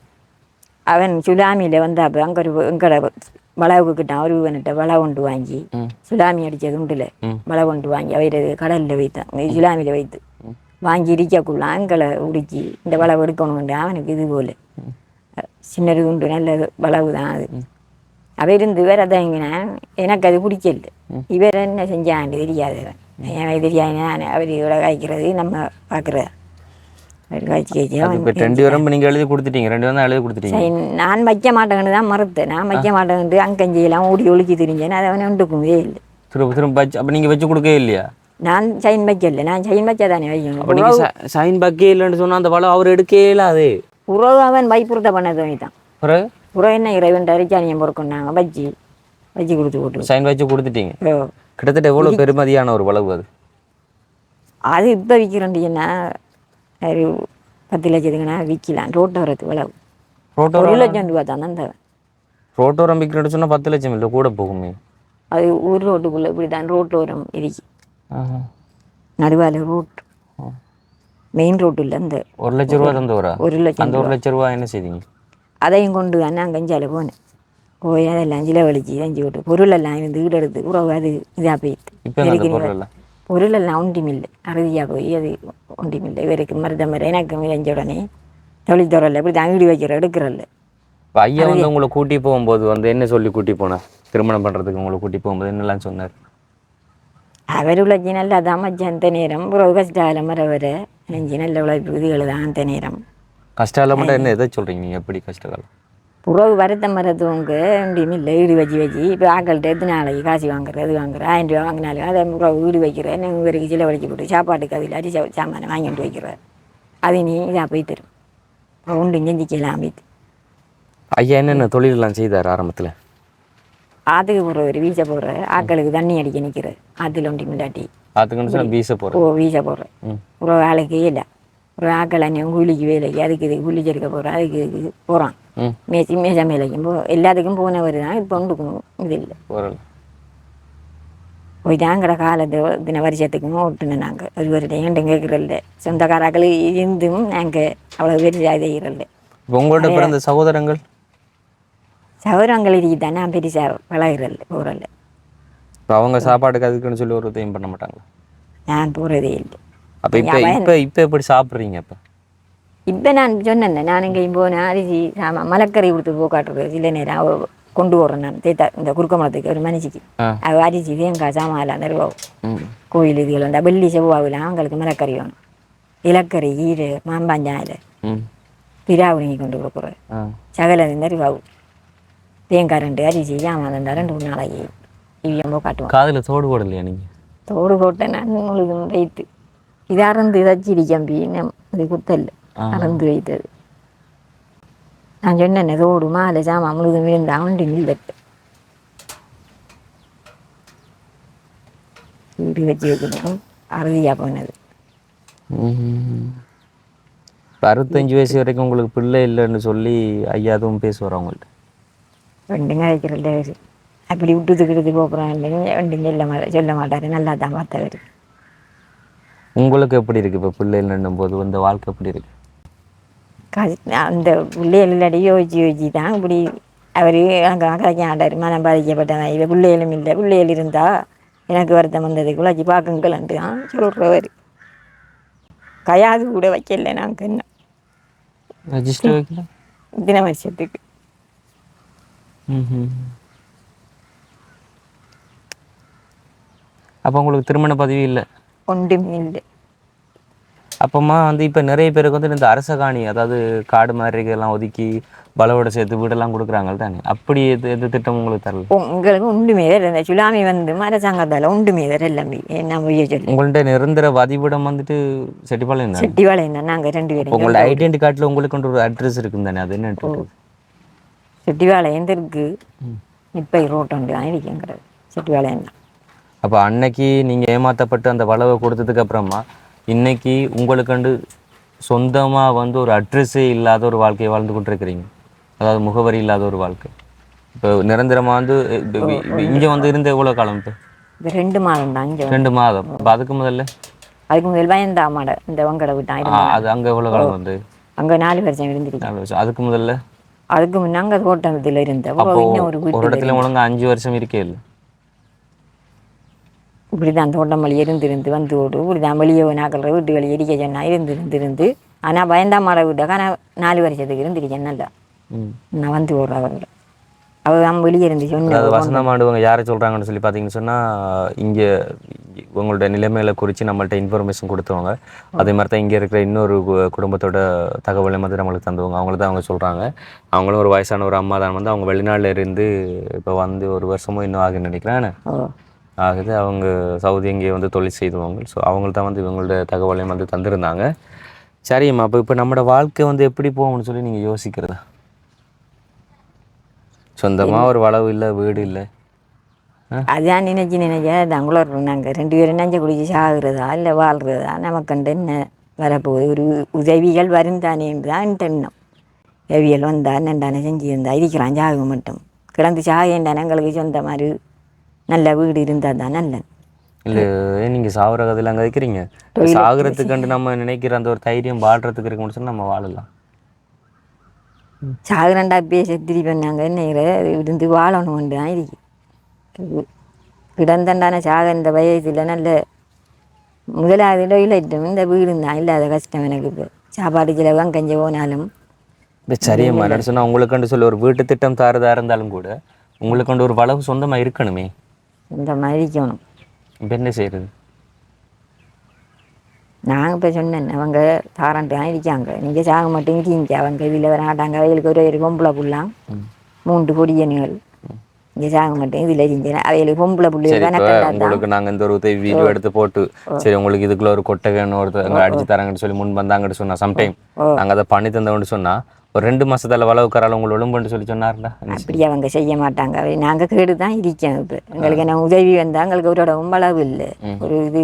அவன் சுனாமியில் வந்து அப்போ அங்கே ஒரு எங்கட வளவுக்கு கிட்டான் ஒரு இவன்கிட்ட வலை கொண்டு வாங்கி சுனாமி அடித்தது உண்டுல வலை கொண்டு வாங்கி அவர் கடலில் வைத்தான் சுனாமியில் வைத்து வாங்கி இடிக்கக்குள்ள அங்களை உடிச்சி இந்த வளவு எடுக்கணுண்டு அவனுக்கு இது போல் சின்னது உண்டு நல்ல வளவு தான் அது. அவ இருந்து வேற அதாங்கினா எனக்கு அது பிடிக்கல. இவர் என்ன செஞ்சான்னு தெரியாது. எனக்கு தெரியாது அவர் இவ்வளோ காய்க்கிறது நம்ம பார்க்குறது நீங்க எழுதி கொடுத்துட்டீங்க. 2 தான் எழுதி கொடுத்துட்டீங்க. நான் வைக்க மாட்டேங்கன்னு தான் மறுத்தேன். நான் வைக்க மாட்டேங்கிட்டு அங்கஞ்செல்லாம் ஓடி ஒழுக்கி தெரிஞ்சேன். அதை அவனை ஒன்றுக்குமே இல்லை. திரும்ப அப்போ நீங்கள் வச்சு கொடுக்கவே இல்லையா? நான் சைன் வைக்கல. நான் சைன் வச்சா தானே வைக்கணும். அப்போ நீங்கள் சைன் வைக்கே இல்லைன்னு சொன்னால் அந்த வளம் அவர் எடுக்கவே இல்லாது. உறவு அவன் வைப்புறுத்த பண்ணது தான். உறவு என்ன இறைவன் அரிச்சானியம் பொறுக்கொண்டாங்க வச்சு கொடுத்து போட்டு சைன் வச்சு கொடுத்துட்டீங்க. கிட்டத்தட்ட எவ்வளோ பெருமதியான ஒரு வளவு அது? அது இப்போ விற்கிறேன்னா ஒரு 10 லட்சத்துக்குன்னா விற்கலாம். ரோட்டோரத்து வளவு 1 லட்சம் ரூபா தான் அந்த ரோட்டோரம் விற்கிறேன்னு சொன்னால் 10 லட்சம் இல்லை கூட போகுமே. அது ஊர் ரோட்டுக்குள்ளே இப்படி தான் ரோட்டோரம் இருக்கு. நடுவால் ரோட் மெயின் ரோட்டு இல்லை. அந்த 1 லட்சம் ரூபா தந்து வரா? 1 லட்சம். அந்த 1 லட்சம் ரூபா என்ன செய்தீங்க? அதையும் கொண்டு தான் நான் கஞ்சால போனேன். போய் அதெல்லாம் சிலவழிச்சு செஞ்சு விட்டு பொருளெல்லாம் இருந்து வீடு எடுத்து உறவு அது இதாக போயிட்டு பொருளெல்லாம் ஒன்றுமில்லை. அறுதியாக போய் அது ஒன்றுமில்லை. இவருக்கு மருதமரை எனக்கு செஞ்ச உடனே தொழில்துறையில் இப்படி தான் ஈடு வைக்கிற எடுக்கிறல்ல. இப்போ ஐயா வந்து உங்களை கூட்டி போகும்போது வந்து என்ன சொல்லி கூட்டி போனார்? திருமணம் பண்ணுறதுக்கு உங்களை கூட்டி போகும்போது என்னெல்லாம் சொன்னார்? அவர் உழைச்சி நல்லா தான் மச்ச அந்த நேரம் உறவு கஷ்டாலம் வர வர நெஞ்சு நல்ல உழைப்பு இதுகள் தான் அந்த நேரம். கஷ்டாலம் மட்டும் என்ன எதை சொல்கிறீங்க? நீங்கள் எப்படி கஷ்டகாலம்? உறவு வருத்தம் வரதுவங்க ஒன்றுமில்லை. ஈடு வச்சு இப்போ ஆக்கள்கிட்ட எத்தனை நாளைக்கு காசு வாங்குறது அது வாங்குறேன் 1000 ரூபா வாங்கினாலும் அதை உறவு ஈடு வைக்கிறேன். நீங்கள் இவருக்கு சில வலிச்சு போட்டு சாப்பாட்டுக்கு அதில் அரிசி சாமானை வாங்கிட்டு வைக்கிறேன். அது நீ இதாக போய் தரும் உண்டு செஞ்சிக்கலாம் போய்த்து. ஐயா என்னென்ன தொழிலெல்லாம் செய்தார் ஆரம்பத்தில்? ஆற்றுக்கு போகிற ஒரு வீச போடுற ஆக்களுக்கு தண்ணி அடிக்க நிற்கிற ஆற்றுல ஒன்றும் இல்லாட்டி ஆற்றுக்குன்னு வீச போடுற வீச போடுறேன். ஒரு வேலைக்கு இல்லை ஒரு ஆக்கள் அன்னையும் கூலிக்கு வேலைக்கு அதுக்கு இதுக்கு கூலி செருக்க போகிறேன் அதுக்கு இதுக்கு போகிறான். மேச மேலைக்கும் எல்லாத்துக்கும் போனவர் தான். இப்போ ஒன்றுக்கும் இது இல்லை. போய் தாங்கிற காலத்து தின வருஷத்துக்கும் ஓட்டுனேன். நாங்கள் ஒரு வருடம் கேட்குறல்ல சொந்தக்காராக்கள் இருந்தும் நாங்கள் அவ்வளோ பெரிய செய்கிறல்ல. உங்களோட பிறந்த சகோதரங்கள் இதுக்கு நான் பெருசா பழகிறல்ல போகிறல்ல. அவங்க சாப்பாடுக்கு அதுக்குன்னு சொல்லி ஒரு உதவியும் பண்ண மாட்டாங்க. நான் போகிறதே இல்லை. அப்போ இப்போ எப்படி சாப்பிட்றீங்க? இப்போ நான் சொன்னேன் நான் எங்கேயும் போனேன் அரிசி சாமான் மலக்கறி கொடுத்து போக்காட்டுறது சில நேரம் கொண்டு போடுறேன். நான் தேத்தா இந்த குறுக்கமலத்துக்கு ஒரு மனுஷிக்கு அது அரிசி தேங்காய் சாமான் நிறுவம் கோயில் இதுகள் வந்து வெள்ளி செவ்வாவில் அவங்களுக்கு மலக்கறி வேணும். இலக்கறி ஈரு மாம்பாஞ்சாயில் பிராவுணி கொண்டு கொடுக்குறேன். சகல நிறுவாவு தேங்காய் 2 அரிசி சாமான் 2 நாளைக்கு இவ்வியம் போக்காட்டுவோம். காதில் தோடு போடலையா நீங்கள்? தோடு போட்டேன் நான் முழுதும் வைத்து இது அறந்து தச்சிடி கம்பி அது குத்தல்ல அறந்து வைத்தது. நான் சொன்னேன் தோடு மாலை சாமா முழுதும் விழுந்தா ஒன்று நில்வெட்டு வீடு வச்சு வைக்கணும். அறுதியாக போனது. 65 வயசு வரைக்கும் உங்களுக்கு பிள்ளை இல்லைன்னு சொல்லி ஐயாதும் பேசுவார் அவங்கள்ட்ட? 2 வைக்கிறல்ல அப்படி விட்டுத்துக்கிட்டு போகிறோம். 2 சொல்ல மாட்டார். நல்லா தான் பார்த்தவர். உங்களுக்கு எப்படி இருக்குது இப்போ பிள்ளை இல்லைன்னும் போது இந்த வாழ்க்கை எப்படி இருக்குது? அந்த பிள்ளைகள் இல்லாட்டி யோசிச்சு தான் இப்படி அவர் அங்கே கதைக்க ஆட்டார். மனம் பாதிக்கப்பட்டதான். இவ பிள்ளைகளும் இல்லை. பிள்ளைகள் இருந்தால் எனக்கு வருத்தம் வந்ததுக்குள்ள வச்சு பார்க்குங்கள்ன்ட்டு தான் சொல்கிறவர். கையாது கூட வைக்கல. நாங்கள் என்ன ரெஜிஸ்டர் வைக்கல தின வருஷத்துக்கு. அப்போ உங்களுக்கு திருமண பதவி இல்லை? ஒன்றுமே இல்லை. அப்போம்மா வந்து இப்போ நிறைய பேருக்கு வந்து இந்த அரச காணி அதாவது காடு மாதிரி எல்லாம் ஒதுக்கி பலவோட சேர்த்து வீடெல்லாம் கொடுக்குறாங்க தானே. அப்படி எது திட்டம் உங்களுக்கு தரல? உங்களுக்கு உண்டுமே இந்த சுனாமி வந்து அரசாங்கத்தால் உண்டுமே எல்லாமே என்ன சொல்லி உங்கள்கிட்ட நிரந்தர வதிவிடம் வந்துட்டு செட்டிப்பாளையம் தான். செட்டிப்பாளையம் தான். நாங்கள் 2 பேரும் உங்களோட ஐடென்டி கார்டில் உங்களுக்கு ஒரு அட்ரஸ் இருக்குன்னு தானே. அது என்ன? செட்டிப்பாளையம் இருக்கு. இப்போ ரோட்டு ஒன்று தான் இருக்குங்கிறது செட்டிப்பாளையம் தான். அப்போ அன்னைக்கு நீங்கள் ஏமாற்றப்பட்டு அந்த வளவை கொடுத்ததுக்கு அப்புறமா இன்னைக்கு உங்களுக்கண்டு சொந்தமாக வந்து ஒரு அட்ரஸே இல்லாத ஒரு வாழ்க்கையை வாழ்ந்து கொண்டிருக்கிறீங்க. அதாவது முகவரி இல்லாத ஒரு வாழ்க்கை. இப்போ நிரந்தரமாக வந்து இங்கே வந்து இருந்த எவ்வளோ காலம்? இப்போ இது 2 மாதம் தான். 2 மாதம். இப்போ அதுக்கு முதல் பயந்தாமாட இந்த வங்கடை விட்டான். அது அங்கே எவ்வளோ காலம் வந்து? அங்கே 4 வருஷம் இருந்துருக்கு. 4 வருஷம். அதுக்கு முன்னே அங்கே தோட்டத்தில் இருந்த இன்னும் ஒரு இடத்துல ஒழுங்கு 5 வருஷம் இருக்கே இல்லை. இப்படி தான் தோட்டம் வழி இருந்து வந்து ஓடு இப்படி தான் வெளியே நாக்கிற வீட்டுகளை எரிக்க சொன்னா இருந்து ஆனால் பயந்தாமாட வீட்டாக்க ஆனால் 4 வருஷத்துக்கு இருந்துருக்கேன். நல்லா நான் வந்து ஓடுறவங்க அவள் தான் வெளியே இருந்து சொன்ன வசந்தமாடுவங்க யாரை சொல்கிறாங்கன்னு சொல்லி பார்த்தீங்கன்னு சொன்னால் இங்கே உங்களோட நிலைமையில குறித்து நம்மள்ட்ட இன்ஃபர்மேஷன் கொடுத்தவங்க. அதே மாதிரி தான் இங்கே இருக்கிற இன்னொரு குடும்பத்தோட தகவலை வந்து நம்மளுக்கு தந்தவங்க. அவங்கள தான் அவங்க சொல்கிறாங்க. அவங்களும் ஒரு வயசான ஒரு அம்மா தான் வந்து அவங்க வெளிநாட்டில் இருந்து இப்போ வந்து 1 வருஷமும் இன்னும் ஆகுன்னு நினைக்கிறேன். ஆகுது. அவங்க சவுதி இங்கே வந்து தொழில் செய்துவாங்க. ஸோ அவங்கள்ட்ட வந்து இவங்களோட தகவலையும் வந்து தந்திருந்தாங்க. சரிம்மா, இப்போ நம்மளோட வாழ்க்கை வந்து எப்படி போகும்னு சொல்லி நீங்கள் யோசிக்கிறதா? சொந்தமாக ஒரு வளவு இல்லை, வீடு இல்லை. அதான் நினைச்சா தங்களோட நாங்கள் 2 பேரும் நஞ்சை குடிச்சு சாகுறதா இல்லை வாழ்கிறதா நமக்கு என்ன வரப்போகுது? ஒரு உதவிகள் வருந்தானேன்னு தான் எண்ணம். உதவிகள் வந்தால் என்னண்டானே செஞ்சுருந்தா இருக்கிறான் சாகு மட்டும் கிடந்து சாகேண்டானே எங்களுக்கு சொந்த மாதிரி நல்ல வீடு இருந்தால் தான் நல்ல. இல்லை நீங்கள் சாகுற கதையில் அங்கே இருக்கிறீங்க. சாகுறதுக்கு நம்ம நினைக்கிற அந்த ஒரு தைரியம் வாழ்கிறதுக்கு இருக்குன்னு சொன்னால் நம்ம வாழலாம். சாகுறண்டா பேச திருப்பி பண்ணாங்க என்ன இருந்து வாழணும் தான் இருக்கு. கிடந்தண்டான சாக இந்த வயசில் நல்ல முதலாவது இல்லாட்டும் இந்த வீடு தான் இல்லாத கஷ்டம் எனக்கு. இப்போ சாப்பாடு செலவு கஞ்சி போனாலும் சரியம்மா சொன்னால் உங்களுக்கு சொல்லி ஒரு வீட்டு திட்டம் தாரதாக இருந்தாலும் கூட உங்களுக்கு ஒரு வளவு சொந்தமாக இருக்கணுமே. இந்த மாதிரி இருக்கணும். இப்போ என்ன செய்கிறது? நாங்கள் இப்போ சொன்னேன் அவங்க தாரண்டு தான் இருக்காங்க. நீங்கள் சாக மட்டும் இருக்கீங்க. அவங்க இதில் வராட்டாங்க. அவைகளுக்கு ஒரு பொம்பளை புல்லாம் 3 பொடியன்கள் இங்கே சாக மாட்டேன் இதில் இருந்தேன். அவைகளுக்கு பொம்பளை புள்ளி உங்களுக்கு நாங்கள் இந்த ஒரு உதவி வீடியோ எடுத்து போட்டு சரி உங்களுக்கு இதுக்குள்ள ஒரு கொட்டகைன்னு ஒருத்தர் அடிச்சு தராங்கன்னு சொல்லி முன் வந்தாங்கன்னு சொன்னா சம்டைம் நாங்கள் அதை பண்ணி தந்தோன்னு சொன்னால் ஒரு 2 மாசத்துல வளவுக்காரால் உங்களை ஒழும்புன்னு சொல்லி சொன்னார்ல. அப்படி அவங்க செய்ய மாட்டாங்க. நாங்கள் கேடு தான் இருக்கேன். இப்போ எங்களுக்கு என்ன உதவி வந்தால் எங்களுக்கு ஒரு வளவு இல்லை. ஒரு இது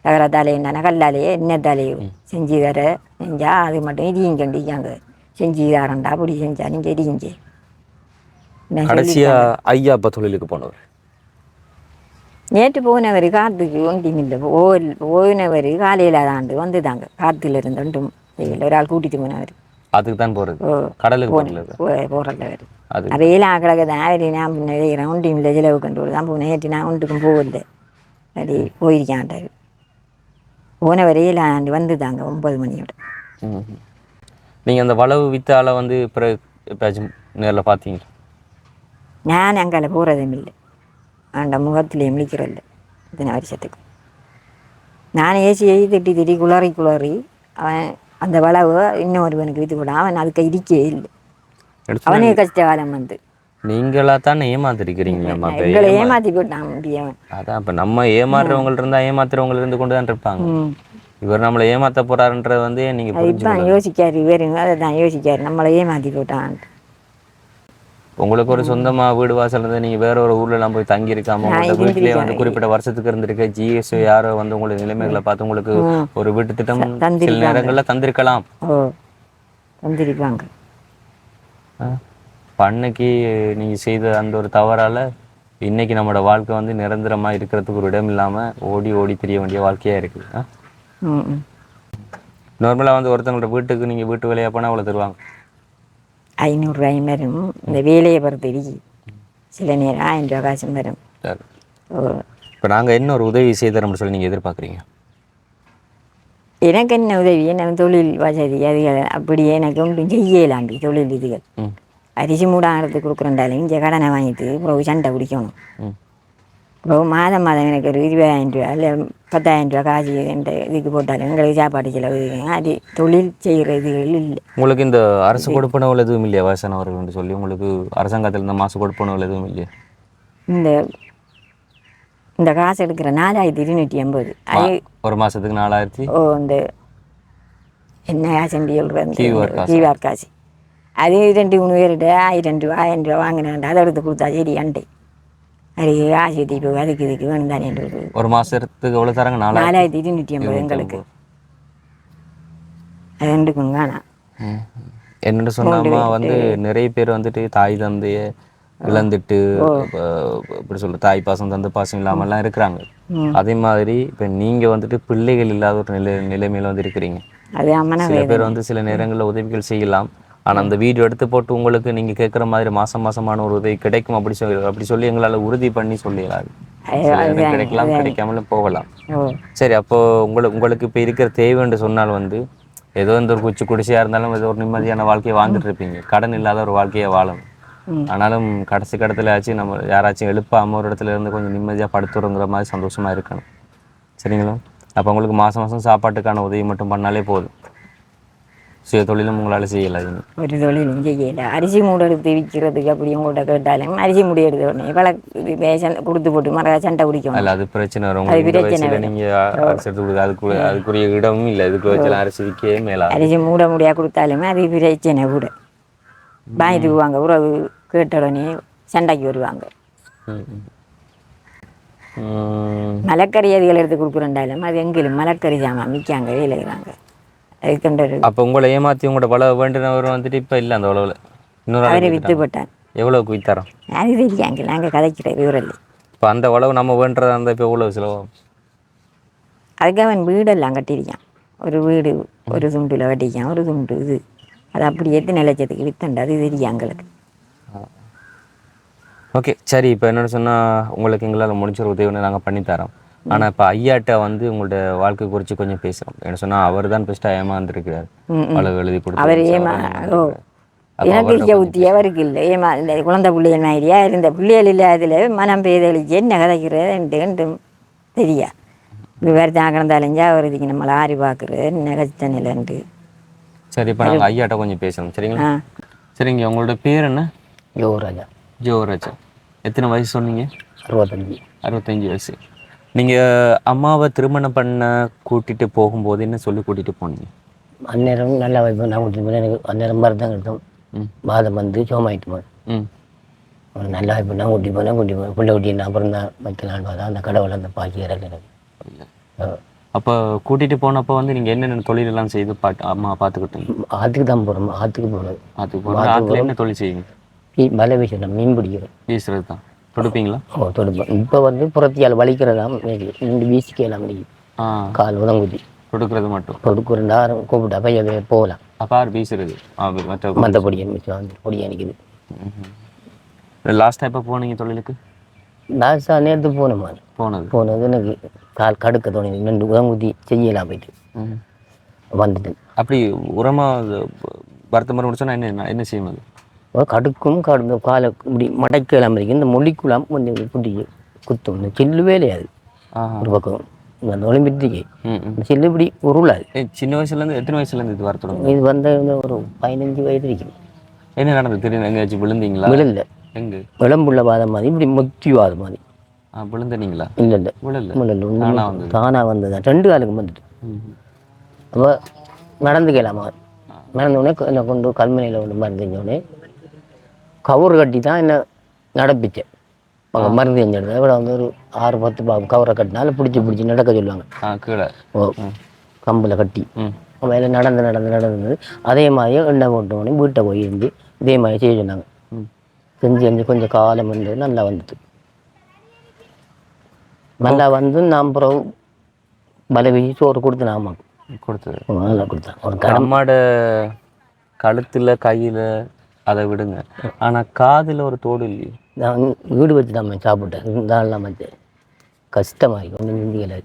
தகரத்தாலே என்ன கல்லாலேயே என்னத்தாலேயோ செஞ்சு தர செஞ்சா அது மட்டும் இடியும் கண்டிக்காங்க. செஞ்சு தரண்டா அப்படி செஞ்சா நீங்கள் இடிங்க. கடைசியா ஐயா அப்போ தொழிலுக்கு போனவர் நேற்று போனவர் காற்றுக்கு ஒன்றுமில்லை. போனவர் காலையில் தாண்டு வந்துதாங்க. காற்றுல இருந்து ஒன்றும் ஒரு ஆள் கூட்டிட்டு போனவர். அதுக்கு தான் போகிறது. கடலுக்கு போகிறவர் அவையெல்லாம் கிடக்கு தான். நான் பின்ன ஒன்றுமில்லை செலவு கண்டு தான் போனேன். நேற்று நான் ஒன்றுக்கும் போகல. அப்படி போயிருக்கான்ட்டார். போன வரையில் ஆண்டு வந்துதாங்க 9 மணியோட. நீங்கள் அந்த வளவு வித்தால வந்து எப்பயாச்சும் நேரில் பார்த்தீங்க? நான் அங்கே போகிறதும் இல்லை. அந்த முகத்திலே முழிக்கிறதில்ல இத்தனை வருஷத்துக்கு. நான் ஏசியை திட்டி குளறி அவன் அந்த வளவு இன்னொருவனுக்கு விற்று கூட அவன் அதுக்கு இருக்கே இல்லை. அவனே கஷ்டகாலம் வந்து நீங்களா தானே ஏமாத்திருக்கிறீங்க. எங்களை ஏமாற்றி போட்டான் முடியும். அதான் இப்போ நம்ம ஏமாறுறவங்கள்ட்ட இருந்தால் ஏமாத்துறவங்க இருந்து கொண்டு தான் இருப்பாங்க. இவர் நம்மளை ஏமாற்ற போறாருன்றது வந்து நீங்கள் அதுதான் யோசிக்காரு. வேறு அதை தான் யோசிக்காரு. நம்மளை ஏமாற்றி போட்டான். உங்களுக்கு ஒரு சொந்தமாக வீடு வாசல் இருந்தால் நீங்கள் வேற ஒரு ஊர்லலாம் போய் தங்கி இருக்காம உங்களோட வீட்டிலே வந்து குறிப்பிட்ட வருஷத்துக்கு இருந்திருக்க ஜிஎஸ் யாரோ வந்து உங்களுடைய நிலைமைகளை பார்த்து உங்களுக்கு ஒரு வீட்டு திட்டம் சில நேரங்களில் தந்திருக்கலாம். தந்திருப்பாங்க. அன்னைக்கு நீங்கள் செய்த அந்த ஒரு தவறால் இன்னைக்கு நம்மளோட வாழ்க்கை வந்து நிரந்தரமாக இருக்கிறதுக்கு ஒரு இடம் இல்லாமல் ஓடி தெரிய வேண்டிய வாழ்க்கையாக இருக்குது. நார்மலாக வந்து ஒருத்தவங்களோட வீட்டுக்கு நீங்கள் வீட்டு வேலையாக போனால் அவ்வளோ தருவாங்க. 500 ரூபாயும் வரும். இந்த வேலையை பொறுத்து இருக்கு. சில நேரம் 1000 ரூபா காசும் வரும். இப்போ நாங்கள் என்ன ஒரு உதவி செய்தோம்னு சொல்லி நீங்கள் எதிர்பார்க்குறீங்க? எனக்கு என்ன உதவி? என்ன தொழில் வசதி அதுகள் அப்படியே எனக்கு ஒன்றும் செய்யலாண்டி. தொழில் இதுகள் அரிசி மூடாங்கிறது கொடுக்குறேன்டாலும் இங்கே கடனை வாங்கிட்டு அப்புறம் சண்டை பிடிக்கணும். அப்புறம் மாதம் எனக்கு ஒரு 20,000 ரூபா இல்லை 10,000 ரூபா காசு என்ற இதுக்கு போட்டாலும் எங்களுக்கு சாப்பாடு செலவு. அது தொழில் செய்கிற இதுகள் இல்லை. உங்களுக்கு இந்த அரசு கொடுப்பனவுகள் எதுவும் இல்லையா? வயசானவர்கள் சொல்லி உங்களுக்கு அரசாங்கத்தில் இந்த மாசு கொடுப்பனவுகள் எதுவும் இல்லையா? இந்த காசு எடுக்கிற 4,250 அது ஒரு மாதத்துக்கு 4,000. இந்த என்ன காசு கீவார் காசு அது 2-3 பேர்கிட்ட 1,000 ரூபா 1,000 ரூபா வாங்கினேன். அதை எடுத்து கொடுத்தா சரி அண்டை அது ஆசிரியர் போய் அதுக்கு இதுக்கு வேணும் தானே ஒரு மாதத்துக்கு எவ்வளோ தராங்க? 4250 எங்களுக்கு. அது ரெண்டுக்கும் காணா. என்னென்னு சொன்னாமா வந்து நிறைய பேர் வந்துட்டு தாய் தந்தையை இழந்துட்டு இப்படி சொல்ற தாய் பாசம் தந்தை பாசம் இல்லாமல்லாம் இருக்கிறாங்க. அதே மாதிரி இப்போ நீங்கள் வந்துட்டு பிள்ளைகள் இல்லாத ஒரு நிலைமையில வந்து இருக்கிறீங்க. சில பேர் வந்து சில நேரங்களில் உதவிகள் செய்யலாம். ஆனால் அந்த வீடியோ எடுத்து போட்டு உங்களுக்கு நீங்கள் கேட்குற மாதிரி மாசமான ஒரு உதவி கிடைக்கும் அப்படி சொல்லி எங்களால் உறுதி பண்ணி சொல்லிடலாது. கிடைக்கலாம், கிடைக்காமலும் போகலாம். சரி, அப்போ உங்களுக்கு இப்போ இருக்கிற தேவைன்னு சொன்னால் வந்து ஏதோ இந்த ஒரு குடிசையாக இருந்தாலும் ஏதோ ஒரு நிம்மதியான வாழ்க்கையை வாழ்ந்துட்டு இருப்பீங்க. கடன் இல்லாத ஒரு வாழ்க்கையை வாழணும். ஆனாலும் கடைசி கடத்தில் ஆச்சு நம்ம யாராச்சும் எழுப்பாம ஒரு இடத்துல இருந்து கொஞ்சம் நிம்மதியாக படுத்துறோங்கிற மாதிரி சந்தோஷமாக இருக்கணும். சரிங்களா? அப்போ உங்களுக்கு மாதம் சாப்பாட்டுக்கான உதவி மட்டும் பண்ணாலே போதும். சுய தொழிலும் உங்களால் செய்யலை. ஒரு தொழிலும் செய்யலை. அரிசி மூடை எடுத்து விற்கிறதுக்கு அப்படி உங்கள்கிட்ட கேட்டாலும் அரிசி மூடை எடுத்த உடனே இவ்வளோ கொடுத்து போட்டு மர சண்டை குடிக்கணும். இல்லை, அது பிரச்சனை வரும். நீங்கள் அரிசி எடுத்து கொடுக்க அதுக்குரிய இடமும் இல்லை. இதுக்கு வச்சு அரிசி விற்கவே மேலே அரிசி முடியாக கொடுத்தாலுமே அது பிரச்சனை கூட. வாங்கிட்டு போவாங்க, உறவு கேட்ட உடனே சண்டைக்கு வருவாங்க. மலைக்கறி அதிகள் எடுத்து கொடுக்குறேன்டாலும் அது எங்கிலும் மலைக்கறி சாமான் விற்காங்க, வேலைகிறாங்க. அப்போ உங்களை ஏமாற்றி உங்களோட வளவு வேண்டினவர் வந்துட்டு இப்போ இல்லை அந்த உழவில் இன்னொரு அவரை விற்று போட்டான். எவ்வளோக்கு விற்றாரோம்? அது தெரியாங்க, நாங்கள் கதைக்கிற விவரம். இப்போ அந்த உழவு நம்ம வேண்டதாக இருந்தால் இப்போ எவ்வளோ செலவாகும்? அதுக்கு அவன் வீடெல்லாம் கட்டியிருக்கான். ஒரு வீடு ஒரு துண்டில் கட்டிக்கான், ஒரு துண்டு இது. அது அப்படி எடுத்து நிலச்சதுக்கு வித்தண்டா, அது தெரியும் எங்களுக்கு. ஓகே, சரி. இப்போ என்னென்னு சொன்னால் உங்களுக்கு எங்களால் முடிச்ச ஒரு உதவி நாங்கள் பண்ணித்தரோம். ஆனால் இப்போ ஐயாட்ட வந்து உங்களோட வாழ்க்கை குறித்து கொஞ்சம் பேசுகிறோம். என்ன சொன்னால் அவர் தான் பெஸ்ட்டாக ஏமாந்துருக்கிறார். அளவு எழுதி கொடுத்து அவர் எனக்கு இருக்க ஊற்றி அவருக்கு இல்லை. இந்த குழந்தை பிள்ளைகள் மாதிரியா இருந்த பிள்ளைகள் இல்லை. அதில் மனம் பேதளிச்சு என்ன கதைக்கிறது தெரியா. வேறு தான் கிடந்தாலேஞ்சா அவர் இதுக்கு நம்மளை ஆறி பார்க்குறது என்ன கஷ்ட நிலைன்ட்டு. சரி, இப்போ நாங்கள் ஐயாட்ட கொஞ்சம் பேசணும். சரிங்களா? சரிங்க. உங்களோட பேர் என்ன? யோகராஜா. ஜோராஜா. எத்தனை வயசு சொன்னீங்க? 65 வயசு. நீங்கள் அம்மாவை திருமணம் பண்ண கூட்டிகிட்டு போகும்போது என்ன சொல்லி கூட்டிகிட்டு போனீங்க? அந்நேரம் நல்லா வைப்பேன். நான் கூட்டிட்டு போனேன். எனக்கு அந்நேரம் மாதிரி தான் கிட்டோம். பாதம் வந்து சோமாயிட்டு போனேன். நல்லா வைப்பேன். நான் கூட்டி போனேன். பிள்ளை குட்டி அப்புறம் தான் வைக்கலான்னு பார்த்தா அந்த கடவுள் அந்த பாக்கி இறங்க. அப்போ கூட்டிகிட்டு போனப்போ வந்து நீங்கள் என்னென்ன தொழிலெல்லாம் செய்து அம்மா பார்த்துக்கிட்டீங்க? ஆற்றுக்கு தான் போகிறோம். ஆற்றுக்கு போனது. ஆற்றுக்கு போனோம். ஆற்றுல என்ன தொழில் செய்யுங்க? வலை வீசுறேன். மீன் பிடிக்கிறேன். வீசுறது தான். தொடுப்பீங்களா? தொடுப்பேன். இப்போ வந்து புறத்தியால் வலிக்கிறதாம் ரெண்டு வீசிக்கலாம் கால் உதங்குதி கொடுக்குறது மட்டும். கொடுக்குறா கூப்பிட்டா பையன் போகலாம். அப்போ யார் வீசுறது? மற்ற பொடியன் மிச்சம் பொடியா நிற்குது. லாஸ்ட்டாக எப்போ போனீங்க தொழிலுக்கு? லாஸ்ட்டாக நேற்று போனது எனக்கு கால் கடுக்க தோணுது. 2 உதங்குதி செய்யலாம் போயிட்டு வந்துட்டு. அப்படி உரமாக வருத்தம் முடிச்சோன்னா என்ன செய்யும்? அது கடுக்கும் காலை இப்படி மடக்கலாம் இருக்கு. இந்த மொழிக்குலாம் கொஞ்சம் குட்டி குத்தும். இந்த சில்லு வேலையாது ஒரு பக்கம் அந்த ஒலிம்பிக்கு சில்லு இப்படி உருளாது. சின்ன வயசுலேருந்து எத்தனை வயசுலேருந்து இது வர தொடங்கும்? இது வந்த ஒரு 15 வயது இருக்கும். என்ன நடந்தது? தெரியும். எங்கேயாச்சும் விழுந்தீங்களா? விழுந்த எங்கே? விளம்புள்ள வாதம் மாதிரி இப்படி முத்திவாத மாதிரி. விழுந்தீங்களா? இல்லை தானாக வந்தது. 2 காலுக்கு வந்துட்டு. அப்போ நடந்துக்கலாமா? நடந்தோடனே என்னை கொண்டு கல்முனையில் கொண்டு மருந்துஞ்சோடனே கவுரு கட்டி தான் என்ன நடப்பிச்சேன். அங்கே மருந்து செஞ்சிடுது. இவ்வளோ வந்து ஒரு 6-10 கவரை கட்டினாலும் பிடிச்சி நடக்க சொல்லுவாங்க. கம்பில் கட்டி மேலே நடந்து அதே மாதிரியே எண்ணெய் போட்டோடனே வீட்டை போய் இருந்து இதே மாதிரி செய்ய சொன்னாங்க. செஞ்சு கொஞ்சம் காலம் வந்து நல்லா வந்துட்டு. நல்லா வந்து நான் அப்புறம் வலை வீசி சோறு கொடுத்து நாம கொடுத்தது நல்லா கொடுத்தேன். ஒரு அம்மாட கழுத்தில் கையில் அதை விடுங்க. ஆனால் காதில் ஒரு தோடு இல்லையே. நான் வீடு வச்சு தான் சாப்பிட்டேன். இருந்தாலும் வச்சு கஷ்டமாகி ஒன்றும் இந்தியில்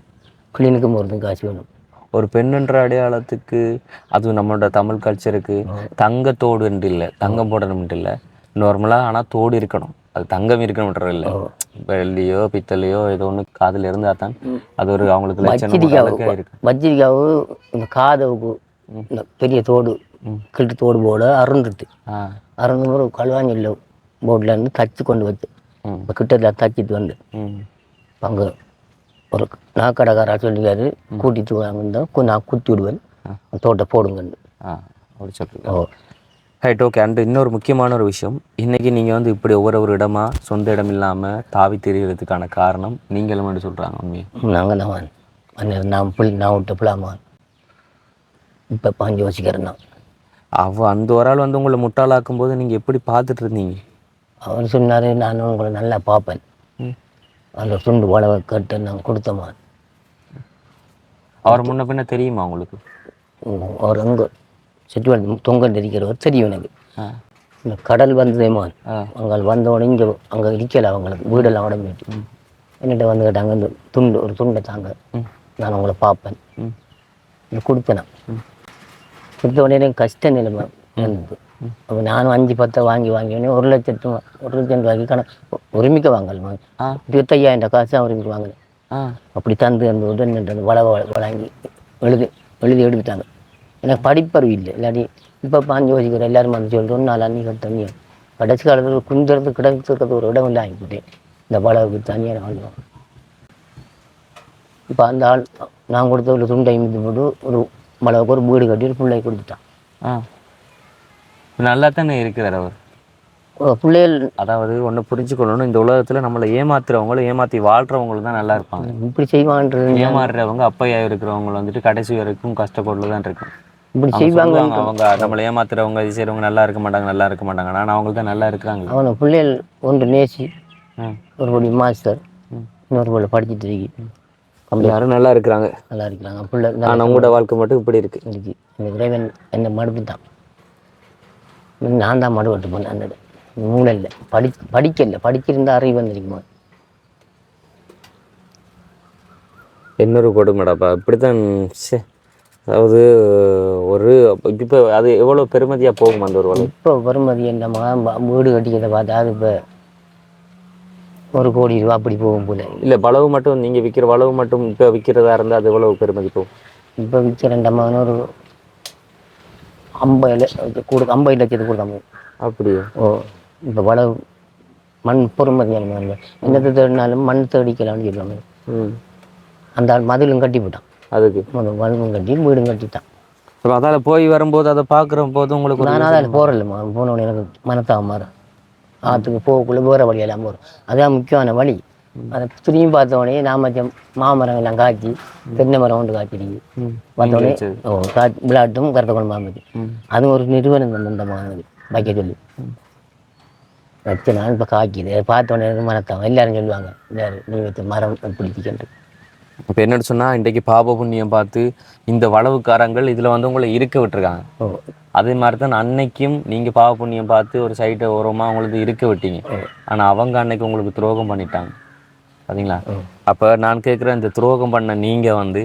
கிளினிக்கு போகிறதுக்கு காசு வேணும். ஒரு பெண்ணுன்ற அடையாளத்துக்கு அதுவும் நம்மளோட தமிழ் கல்ச்சருக்கு தங்கத்தோடு என்று இல்லை, தங்கம் போடணும்ட்டு இல்லை நார்மலாக. ஆனால் தோடு இருக்கணும். அது தங்கம் இருக்கணும்ன்ற இல்லை, வெள்ளியோ பித்தளையோ ஏதோ ஒன்று காதில் இருந்தால் தான் அது ஒரு அவங்களுக்கு வச்சிரிக்காவு இந்த காதவுக்கு இந்த பெரிய தோடு கிட்டு தோடு போட அருந்துட்டு ஒரு கழுவாஞ்சொல்ல போர்டில் இருந்து தச்சு கொண்டு வச்சு இப்போ கிட்டத்தில் தச்சிட்டு வந்து அங்கே ஒரு நாக்கடைக்காரா சொல்லிக்காரு கூட்டிட்டு வாங்க நான் குத்தி விடுவேன் தோட்டை போடுங்கன்னு. அப்படி சொல்லுங்க. Right okay. அண்ட் இன்னொரு முக்கியமான ஒரு விஷயம், இன்றைக்கி நீங்கள் வந்து இப்படி ஒவ்வொரு இடமா சொந்த இடம் இல்லாமல் தாவி தெரியறதுக்கான காரணம் நீங்களும் என்று சொல்கிறாங்க உண்மையை. நாங்கள் தான் நான் விட்ட பிள்ளாமான் இப்போ பாஞ்சு யோசிக்கிறேன் தான். அந்த ஒரு ஆள் வந்து உங்களை முட்டாளாக்கும் போது நீங்கள் எப்படி பார்த்துட்டு இருந்தீங்க? அவர் சொன்னார், நான் உங்களை நல்லா பார்ப்பேன், அந்த துண்டு உழவை கேட்டு நான் கொடுத்தமான். அவர் முன்ன பின்ன தெரியுமா உங்களுக்கு? அவர் அங்கே செட்டுவல் தொங்கல் இருக்கிறவர் தெரியும் எனக்கு. இந்த கடல் வந்ததேமான், அங்கே வந்தோடனே இங்கே அங்கே இருக்கல அவங்களுக்கு வீடெல்லாம் உடம்பிட்டு என்னிட்ட வந்து கேட்டாங்க, இந்த துண்டு ஒரு துண்டை தாங்க, நான் உங்களை பார்ப்பேன் கொடுத்தேன். கொடுத்த உடனே எனக்கு கஷ்ட நிலைமை இருந்தது. அப்போ நானும் 5-10 வாங்கி வாங்கினே 1 லட்சம் ரூபாய்க்கு கணக்கு ஒருமிக்க வாங்கல் 25,000 காசு ஒருமிக்க வாங்கினேன். அப்படி தந்து அந்த உடனே வழங்கி எழுதி எடுத்துட்டாங்க. எனக்கு படிப்பறிவு இல்லை. இல்லாட்டி இப்போ பாஞ்சு யோசிக்கிற எல்லாரும் வந்து சொல்லிட்டு 1 நாள் அன்னி தண்ணியை கடைசி காலத்தில் குந்திறது கிடக்கிறது ஒரு இடம் இல்லை வாங்கிக்கிட்டேன். இந்த வளவுக்கு தனியாக வாழ்வோம். இப்போ அந்த ஆள் நான் கொடுத்த ஒரு துண்டை மிந்து போட்டு ஒரு வளவுக்கு ஒரு வீடு கட்டி ஒரு பிள்ளை கொடுத்துட்டான். நல்லா தானே இருக்கிறார் அவர். பிள்ளைகள் அதாவது ஒன்று புரிஞ்சுக்கொள்ளணும், இந்த உலகத்தில் நம்மளை ஏமாத்துறவங்களும் ஏமாற்றி வாழ்கிறவங்களும் தான் நல்லா இருப்பாங்க. இப்படி செய்வான்றது ஏமாறுறவங்க அப்பையா இருக்கிறவங்க வந்துட்டு கடைசி வரைக்கும் கஷ்டப்பட்டு தான் இருக்கும். இப்படி செய்வாங்க. அவங்க நம்மளை ஏமாத்துறவங்க இது செய்கிறவங்க நல்லா இருக்க மாட்டாங்க. ஆனால் அவங்க தான் நல்லா இருக்கிறாங்க. அவனை பிள்ளைகள் ஒன்று நேசி ஒரு படி மாஸ்டர், இன்னொரு படி படிச்சுட்டு இருக்கு, யாரும் நல்லா இருக்கிறாங்க பிள்ளை. நம்மளோட வாழ்க்கை மட்டும் இப்படி இருக்கு. இந்த இறைவன் என்னை மடுப்பு தான், நான் தான் மடுபட்டு போனேன். அந்த மூளை இல்லை, படிக்கல, படிச்சிருந்தா அறிவு வந்திருக்குமா. இன்னொரு கொடுமைடாப்பா இப்படித்தான். அதாவது ஒரு இப்போ அது எவ்வளோ பெருமதியாக போகும் அந்த ஒரு வளவு? இப்போ பெருமதி என்ன வீடு கட்டிக்கிறத பார்த்தா அது இப்போ 1 கோடி ரூபா அப்படி போகும் போல. இல்லை வளவு மட்டும் நீங்கள் விற்கிற வளவு மட்டும் இப்போ விற்கிறதா இருந்தால் அது எவ்வளவு பெருமதி போகும்? இப்போ விற்கிற ஒரு 50 லட்சத்துக்கு கொடுத்தாங்க. அப்படியா? இப்போ வளவு மண் பொறுமதியான என்னத்தை தேடினாலும் மண் தேடிக்கலாம்னு சொல்லுவாங்க. அந்த ஆள் மதிலும் கட்டி போட்டான், அதுக்கு வளவும் கட்டி வீடும் கட்டிட்டான். அதால் போய் வரும்போது அதை பார்க்குற போது உங்களுக்கு நான் அதில் போகிறதில்லம்மா. போனோடனே எனக்கு மனத்தாக மாறும். ஆற்றுக்கு போகக்குள்ளே வேறு வழியெல்லாம் போகிறோம். அதுதான் முக்கியமான வழி. அதை திரும்பி பார்த்தோடனே நாம மாமரம் எல்லாம் காய்ச்சி தென்னை மரம் ஒன்று காய்ச்சிருக்கு பார்த்தோடனே விளையாட்டும் கருத்த கொண்டு மாமதி அது ஒரு நிறுவனம் அந்த மாமதி வைக்க சொல்லி வச்ச நாள் இப்போ காய்க்குது. அதை பார்த்தோடனே மனத்தான் எல்லாரும் சொல்லுவாங்க, நீ வச்ச மரம் பிடிச்சிக்கிட்டு. இப்போ என்னென்னு சொன்னால் இன்றைக்கு பாப புண்ணியம் பார்த்து இந்த வளவுக்காரங்கள் இதில் வந்து உங்களை இருக்க விட்டுருக்காங்க. அதே மாதிரி தான் அன்னைக்கும் நீங்கள் பாவ புண்ணியம் பார்த்து ஒரு சைட்டை ஓரமாக உங்களுக்கு இருக்க விட்டீங்க. ஆனால் அவங்க அன்னைக்கு உங்களுக்கு துரோகம் பண்ணிட்டாங்க பார்த்தீங்களா? அப்போ நான் கேட்குறேன், இந்த துரோகம் பண்ண நீங்கள் வந்து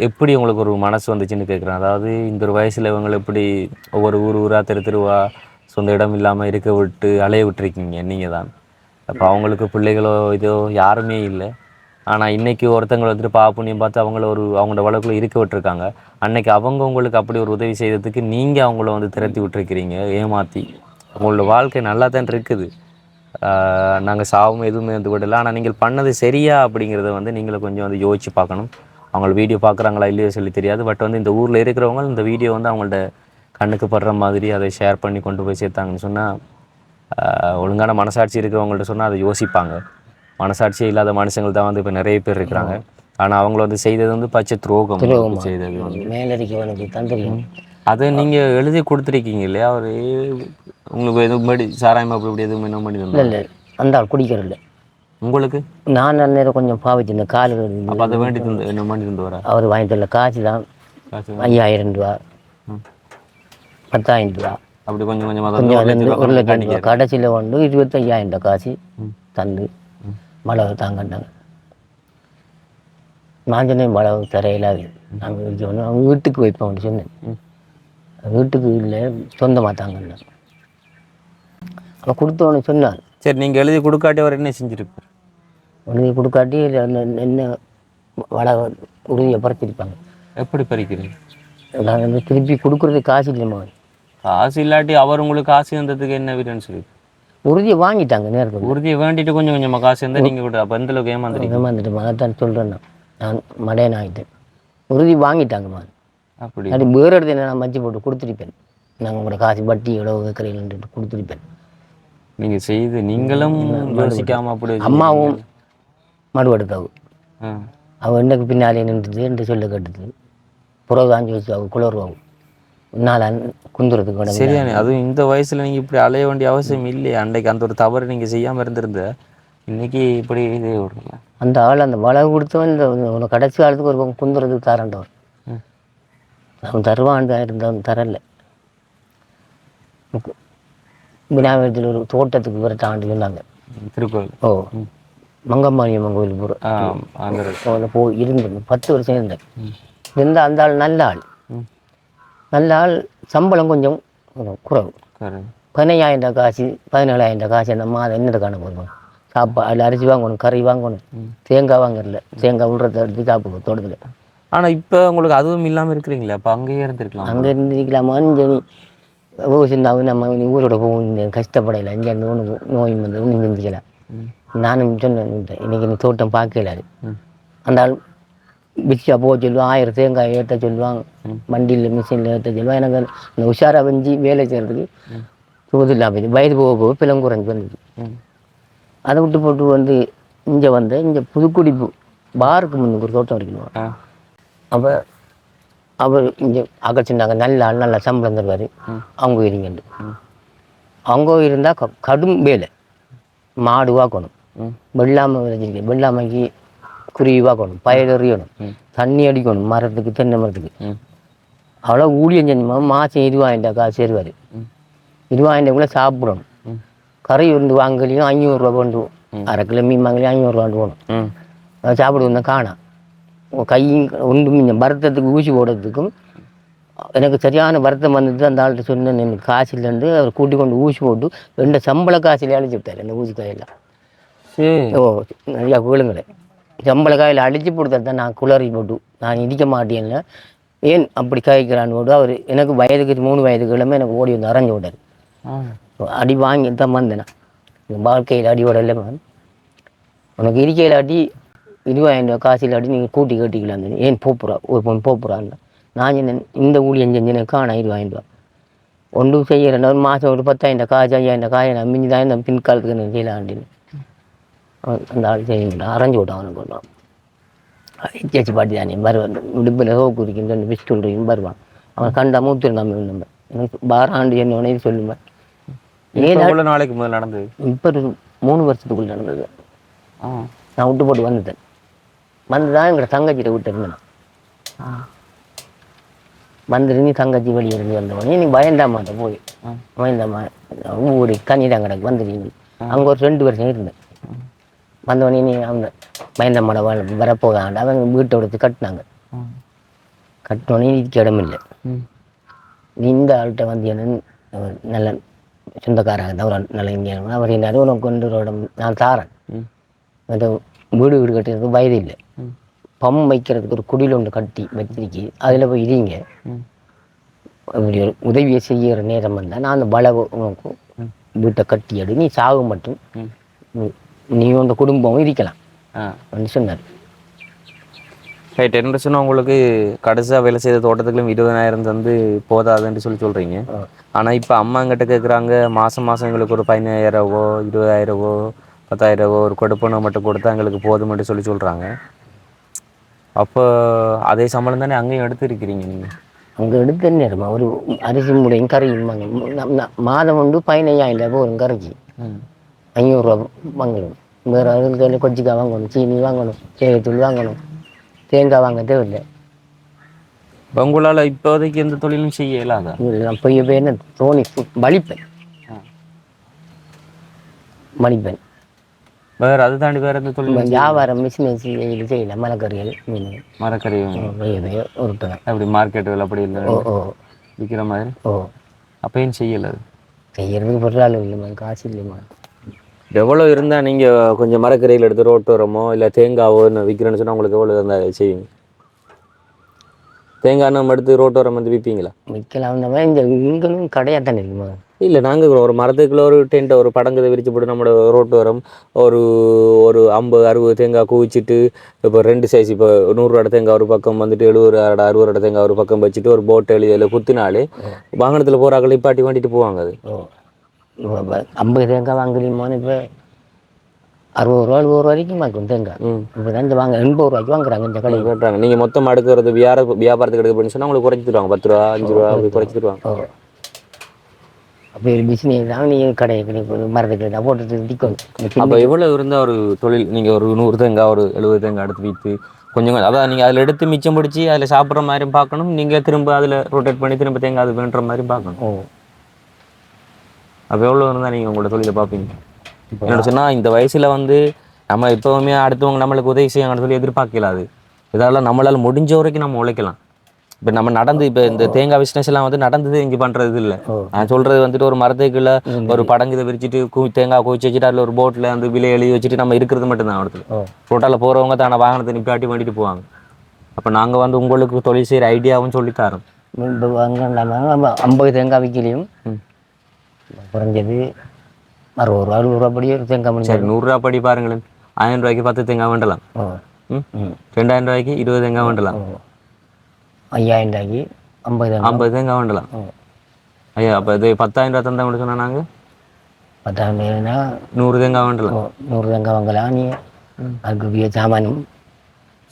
எப்படி உங்களுக்கு ஒரு மனசு வந்துச்சுன்னு கேட்குறேன். அதாவது இந்த ஒரு வயசில் இவங்களை எப்படி ஒவ்வொரு ஊராக தெருவா சொந்த இடம் இல்லாமல் இருக்க விட்டு அலைய விட்டுருக்கீங்க நீங்கள் தான். அப்போ அவங்களுக்கு பிள்ளைகளோ இதோ யாருமே இல்லை. ஆனால் இன்றைக்கி ஒருத்தங்களை வந்துட்டு பாவ புண்ணியம் பார்த்து அவங்களோட வழக்குள்ள இருக்க விட்டுருக்காங்க. அன்னைக்கு அவங்க உங்களுக்கு அப்படி ஒரு உதவி செய்கிறதுக்கு நீங்கள் அவங்கள வந்து திரட்டி விட்டுருக்கிறீங்க ஏமாற்றி. உங்களோட வாழ்க்கை நல்லா தான் இருக்குது, நாங்கள் சாவும் எதுவுமே வந்து விடலை. ஆனால் நீங்கள் பண்ணது சரியா அப்படிங்கிறத வந்து நீங்களை கொஞ்சம் வந்து யோசிச்சு பார்க்கணும். அவங்கள வீடியோ பார்க்குறாங்களா இல்லையோ சொல்லி தெரியாது. பட் வந்து இந்த ஊரில் இருக்கிறவங்க இந்த வீடியோ வந்து அவங்கள்ட்ட கண்ணுக்கு படுற மாதிரி அதை ஷேர் பண்ணி கொண்டு போய் சேர்த்தாங்கன்னு சொன்னால், ஒழுங்கான மனசாட்சி இருக்கிறவங்கள்ட்ட சொன்னால் அதை யோசிப்பாங்க. மனசாட்சியே இல்லாத மனுஷங்கள் தான் வந்து இப்போ நிறைய பேர் இருக்கிறாங்க. ஆனால் அவங்கள வந்து செய்தது வந்து பச்சை துரோகம் செய்தது வந்து. அதை நீங்கள் எழுதி கொடுத்துருக்கீங்க இல்லையா? அவர் உங்களுக்கு எதுவும் முன்னாடி சாராயம் அப்படி இப்படி எதுவும் என்ன பண்ணி இல்லை அந்த ஆள் குடிக்கிறது உங்களுக்கு? நான் அந்நேரம் கொஞ்சம் பாவிச்சிருந்தேன் காலு. அப்போ அதை வேண்டி தந்து என்ன பண்ணி தந்து வர? அவர் வாங்கி தரல காசு தான் 5,000 ரூபா 10,000 ரூபா அப்படி கொஞ்சம் கொஞ்சம் 1 லட்சம் ரூபா கடைசியில் கொண்டு 25,000 காசு தந்து மழை தாங்கண்டாங்க. நான் சொன்னேன் மழை தரையிலாது நாங்கள் அவங்க வீட்டுக்கு வைப்போம்னு சொன்னேன். வீட்டுக்கு இல்லை சொந்தமாக தாங்கண்ணா அவன் கொடுத்தவனு சொன்னான். சரி, நீங்கள் எழுதி கொடுக்காட்டி அவர் என்ன செஞ்சுருப்பார்? எழுதி கொடுக்காட்டி என்ன வடை உறுதியை பறிச்சிருப்பாங்க. எப்படி பறிக்கிறீங்க? நாங்கள் வந்து திருப்பி கொடுக்குறது காசு இல்லைம்மா. காசு இல்லாட்டி அவர் உங்களுக்கு காசு வந்ததுக்கு என்ன வீடுன்னு சொல்லி உறுதியை வாங்கிட்டாங்க. நேரத்தில் உறுதியை வேண்டிட்டு கொஞ்சம் கொஞ்சமாக காசு இருந்தால் நீங்கள் கூட அப்போ எந்த அளவுக்கு ஏமாந்துட்டு அதான் சொல்கிறேன். நான் மடையன் ஆகிட்டேன். உறுதி வாங்கிட்டாங்கம்மா. அப்படி அது வேறு இடத்துல நான் மஞ்சள் போட்டு கொடுத்துருப்பேன். நாங்கள் உங்களோட காசு வட்டி எவ்வளோ கேட்குறீங்கன்ட்டு கொடுத்துருப்பேன். நீங்கள் செய்து நீங்களும் யோசிக்காமல் அப்படி அம்மாவும் மடுவெடுத்தவு ஆ அவள் என்னக்கு பின்னாலே நின்றுது என்று சொல்ல கேட்டது. புறவு வாங்கி வச்சு அவள் குளருவாவும் நாள் குந்துறதுக்கு கூட சரியானே. அதுவும் இந்த வயசில் நீங்கள் இப்படி அலைய வேண்டிய அவசியம் இல்லையே. அன்றைக்கு அந்த ஒரு தவறு நீங்கள் செய்யாமல் இருந்திருந்த இன்னைக்கு இப்படி இதே விடுறல. அந்த ஆள் அந்த வளவு கொடுத்தவன் இந்த கடைசி காலத்துக்கு ஒரு குந்துறதுக்கு தரண்டவர். அவன் தருவான் இருந்தவன் தரல. விநாயகத்தில் ஒரு தோட்டத்துக்கு விரட்டாண்டு சொன்னாங்க திருக்கோவில். ஓ மங்கம்மாரியம்மன் கோயில் பூரா போய் இருந்தேன் 10 வருஷம் இருந்தேன். இருந்தால் அந்த ஆள் நல்ல ஆள். நல்ல ஆள். சம்பளம் கொஞ்சம் குறவு. 15,000 காசு 17,000 காசு அந்த மாதம் என்னென்ன காண போடுவோம். சாப்பாடு அரிசி வாங்கணும், கறி வாங்கணும், தேங்காய் வாங்கறல, தேங்காய் விடுறத எடுத்து சாப்பிடுவோம் தோட்டத்தில். ஆனால் இப்போ உங்களுக்கு அதுவும் இல்லாமல் இருக்கிறீங்களா? அப்போ அங்கேயே இருந்திருக்கலாம். அங்கே இருந்திருக்கலாமான்னு சரி சின்னாவும் நம்ம ஊரோட போகும் கஷ்டப்படையில இங்கே ஒன்று நோய் வந்து ஒன்று செஞ்சுக்கலாம். நானும் சொன்னேன் இன்னைக்கு நீ தோட்டம் பார்க்கலாரு. அந்த ஆள் பிச்சா போக சொல்லுவான், 1000 தேங்காய் ஏற்ற சொல்லுவாங்க, வண்டியில் மிஷினில் ஏற்ற சொல்லுவான். எனக்கு அந்த உஷாரா வஞ்சி வேலை செய்கிறதுக்கு தூது இல்லாமல் போயிடுது. வயது போக போக பிளம் குறைஞ்சி வந்துது. அதை விட்டு போட்டு வந்து இங்கே வந்து இங்கே புதுக்குடிப்பு பாருக்கு முன்னுக்கு ஒரு தோட்டம் இருக்கணும். அப்போ அவர் இங்கே அகச்சிருந்தாங்க. நல்ல ஆள், நல்லா சம்பளம் தருவார். அவங்க இருங்கண்டு அவங்க இருந்தால் கடும் வேலை. மாடு வாக்கணும், வெள்ளாமை விளைஞ்சிருக்கு, வெள்ளாமைக்கு குருவி வாக்கணும், பயிர் எறியணும், தண்ணி அடிக்கணும் மரத்துக்கு, தென்னை மரத்துக்கு. அவ்வளோ ஊழியம் செஞ்சோமா. மாதம் 20,000 காசு சேருவார். 20,000 சாப்பிடணும். கறி வந்து வாங்கலையும் 500 ரூபா கொண்டு, அரை கிலோ மீன் வாங்கலையும் 500 ரூபாண்டு போகணும். சாப்பிடுவோம் தான் காணா கையும் ஒன்று வருத்தத்துக்கு ஊசி போடுறதுக்கும் எனக்கு சரியான வருத்தம் வந்தது. அந்த ஆள்கிட்ட சொன்னேன் எனக்கு காசு இல்லைன்னு. அவர் கூட்டி கொண்டு ஊசி போட்டு 2 சம்பள காசிலே அழிச்சு விட்டார் அந்த ஊசி காயெல்லாம். ஓ நிறையா கேளுங்களே. சம்பள காயில் அழிச்சு போடுறது தான் நான் குளறி போட்டு நான் இடிக்க மாட்டேன்ல. ஏன் அப்படி காய்க்கிறான்னு போட்டு அவர் எனக்கு வயதுக்கு 3 வயதுக்கு எல்லாமே எனக்கு ஓடி வந்து அரைஞ்சு விட்டார். அடி வாங்கி தான் வந்தேன். என் வாழ்க்கையில் அடியோட இல்லைம்மா. உனக்கு இருக்கையில் அடி 20,000 காசில் அடி நீங்கள் கூட்டி கட்டிக்கலாம். ஏன் போப்புறா ஒரு பொண்ணு போப்புறான்னு நான் சொன்னேன். இந்த ஊழியம் செஞ்சேன் காணா 20,000 ஒன்றும் செய்யறேன். ஒரு மாதம் ஒரு 10,000 காசு 5,000 காசு நான் மிஞ்சி தான் இந்த பின்காலத்துக்கு நான் செய்யலாண்டின்னு அந்த ஆள் செய்ய அரைஞ்சு விட்டான். அவனுக்கு கொண்டான் இச்சேச்சி பாட்டி தானே வருவான். விடுப்பில் ஹோக்கு இருக்கின்ற பிஸ்கூல் இருக்கும் வருவான். அவன் கண்டா மூத்திருந்தாம நம்ம எனக்கு பாராண்டு என்னோட சொல்லுவேன். 7 நாளைக்கு முதல் நடந்தது. இப்போ ஒரு 3 வருஷத்துக்குள்ள நடந்தது. நான் விட்டு போட்டு வந்துட்டேன். வந்து தான் எங்களை தங்கச்சிட்ட விட்டு இருந்தேன். வந்துட்டு நீ தங்கச்சி வெளியே இருந்து வந்தவொடனே நீ பயந்தாமாட்ட போய் பயந்தாமா ஊடி கஞ்சிதான் கிடக்கு வந்துடுங்க. அங்கே ஒரு 2 வருஷம் இருந்தேன். வந்தவொடனே நீ அவங்க பயந்தாமாட வரப்போகாண்ட அவங்க வீட்டை எடுத்து கட்டினாங்க. கட்டினோடனே இதுக்கு இடம் இல்லை. நீ இந்த ஆள்கிட்ட வந்து என்ன நல்ல சொந்தக்காராக தான் ஒரு நல்ல இங்கே அவர் என்ன உனக்கு கொண்டு இடம் நான் தாரேன். அந்த வீடு கட்டுறதுக்கு வயது இல்லை. பம் வைக்கிறதுக்கு ஒரு குடியில் ஒன்று கட்டி வச்சிருக்கு. அதில் போய் இருங்க. இப்படி ஒரு உதவியை செய்கிற நேரம் வந்தால் நான் அந்த வளவு உனக்கு வீட்டை கட்டி எடு. நீ சாகு மட்டும் நீ உந்த குடும்பமும் இருக்கலாம் அப்படின்னு சொன்னார். ரைட். என்ன சொன்னால் உங்களுக்கு கடைசியாக வேலை செய்த தோட்டத்துக்குள்ள 20,000 வந்து போதாதுன்னு சொல்கிறீங்க. ஆனால் இப்போ அம்மாங்கிட்ட கேட்குறாங்க மாதம் எங்களுக்கு ஒரு 15,000வோ 20,000வோ 10,000வோ ஒரு கொடுப்பனை மட்டும் கொடுத்தா எங்களுக்கு போதும் மட்டும் சொல்கிறாங்க. அப்போ அதே சம்பளம் தானே அங்கேயும் எடுத்துருக்கிறீங்க நீங்கள்? அங்கே எடுத்து நேரமா ஒரு அரிசி முடையும் கறியும் மாதம் வந்து 15,000 ஒரு கறிக்கு 500 ரூபா வாங்கணும். வேறு அதுக்கு கொச்சிக்காய் வாங்கணும், சீனி வாங்கணும், தேவைத்தூள் வாங்கணும், தேங்காய் வாங்க தேவையில்லை. உங்களால் இப்போதைக்கு எந்த தொழிலும் செய்ய இயலாதா? நான் போய் என்ன தோணி வலிப்பேன் மலிப்பேன். வேறு அது தாண்டி வேறு எந்த தொழில்? வியாபாரம் பிஸ்னஸ் செய்யல. மரக்கறிகள் மீன் மரக்கறி உருட்டுங்க அப்படி மார்க்கெட்டுகள் அப்படி இல்லை விற்கிற மாதிரி. அப்பயும் செய்யலை. செய்யறதுக்கு பொருளாள் இல்லைம்மா, காசு இல்லைம்மா. எவ்வளோ இருந்தால் நீங்கள் கொஞ்சம் மரக்கறிகள் எடுத்து ரோட்டோரமோ இல்லை தேங்காவோ விற்கிறேன்னு சொன்னால் உங்களுக்கு எவ்வளோ இருந்தால் செய்வீங்க? தேங்காய் நம்ம எடுத்து ரோட்டோரம் வந்து விற்பீங்களா? விற்கலாம். அந்த மாதிரி இந்த இங்கேயும் கடையாக தானே இருக்குமா? இல்லை நாங்கள் ஒரு மரத்துக்குள்ள ஒரு டென்ட்டை ஒரு படங்கதை விரிச்சு போட்டு நம்மளோட ரோட்டு வரும் ஒரு ஒரு 50-60 தேங்காய் குவிச்சிட்டு இப்போ 2 சைஸ் இப்போ 100 தேங்காய் ஒரு பக்கம் வந்துட்டு 70-60 தேங்காய் ஒரு பக்கம் வச்சுட்டு ஒரு போட்டை எழுதியில் குத்தினாலே வாகனத்தில் போகிறாக்கள் இப்பாட்டி வாண்டிட்டு போவாங்க அது. 50 தேங்காய் வாங்குறீங்கன்னு இப்போ 60 ரூபா வரைக்கும் வாங்கும் தேங்காய். இப்போ தான் வாங்க 80 ரூபாய்க்கு வாங்குறாங்க இந்த கடை கேட்டாங்க. நீங்கள் மொத்தம் அடுக்கிறது வியாபாரத்துக்கு எடுக்க சொன்னால் உங்களுக்கு குறைச்சி தருவாங்க 10 ரூபா 5 ரூபா அப்படி குறைச்சி தருவாங்க. அப்போ ஒரு பிஸ்னஸ் தான் நீங்கள் கடை மரத்துக்கு போட்டு திக்கணும். அப்போ எவ்வளோ இருந்தால் ஒரு தொழில் நீங்கள் ஒரு 100 தேங்காய் ஒரு 70 தேங்காய் எடுத்து விற்று கொஞ்சம் அதான் நீங்கள் அதில் எடுத்து மிச்சம் பிடிச்சி அதில் சாப்பிட்ற மாதிரியும் பார்க்கணும், நீங்கள் திரும்ப அதில் ரொட்டேட் பண்ணி திரும்ப தேங்காய் அது வேண்டுற மாதிரியும் பார்க்கணும். அப்போ எவ்வளோ இருந்தால் நீங்கள் உங்களோட தொழிலை பார்ப்பீங்க? என்னோட சொன்னால் இந்த வயசில் வந்து நம்ம இப்போவுமே அடுத்தவங்க நம்மளுக்கு உதவி செய்யணும்னு சொல்லி எதிர்பார்க்கலாது. இதெல்லாம் நம்மளால் முடிஞ்ச வரைக்கும் நம்ம உழைக்கலாம். இப்போ நம்ம நடந்து இப்போ இந்த தேங்காய் பிஸ்னஸ் எல்லாம் வந்து நடந்தது இங்கே பண்ணுறது இல்லை. நான் சொல்கிறது வந்துட்டு ஒரு மரத்துக்குள்ள ஒரு படங்கு இதை விரிச்சிட்டு தேங்காய் குவிச்சு வச்சுட்டு அதில் ஒரு போட்டில் அந்த விலை எழுதி வச்சுட்டு நம்ம இருக்கிறது மட்டும்தான் இடத்துல. ரோட்டால் போகிறவங்க தானே வாகனத்தை நிப்பாட்டி பண்ணிட்டு போவாங்க. அப்போ நாங்கள் வந்து உங்களுக்கு தொழில் செய்கிற ஐடியாவும் சொல்லித்தரோம். இப்போ வாங்க 50 தேங்காய் விற்கலையும் குறைஞ்சது 60 ரூபா 60 ரூபா படி ஒரு தேங்காய் முடிஞ்சு. சரி 100 ரூபா படி பாருங்களேன். 1000 ரூபாய்க்கு 10 தேங்காய் வேண்டலாம். 2000 ரூபாய்க்கு 20 தேங்காய் வேண்டலாம். 5000 ரூபாய்க்கு 50 தேங்காய் வேண்டலாம். ஐயா அப்போ இது 10,000 ரூபா தந்தா மட்டும் சொன்னா நாங்கள் 10,000 ரூபாய்னா 100 தேங்காய் வேண்டலாம். 100 தேங்காய் வாங்கலாம். நீ அதுக்கு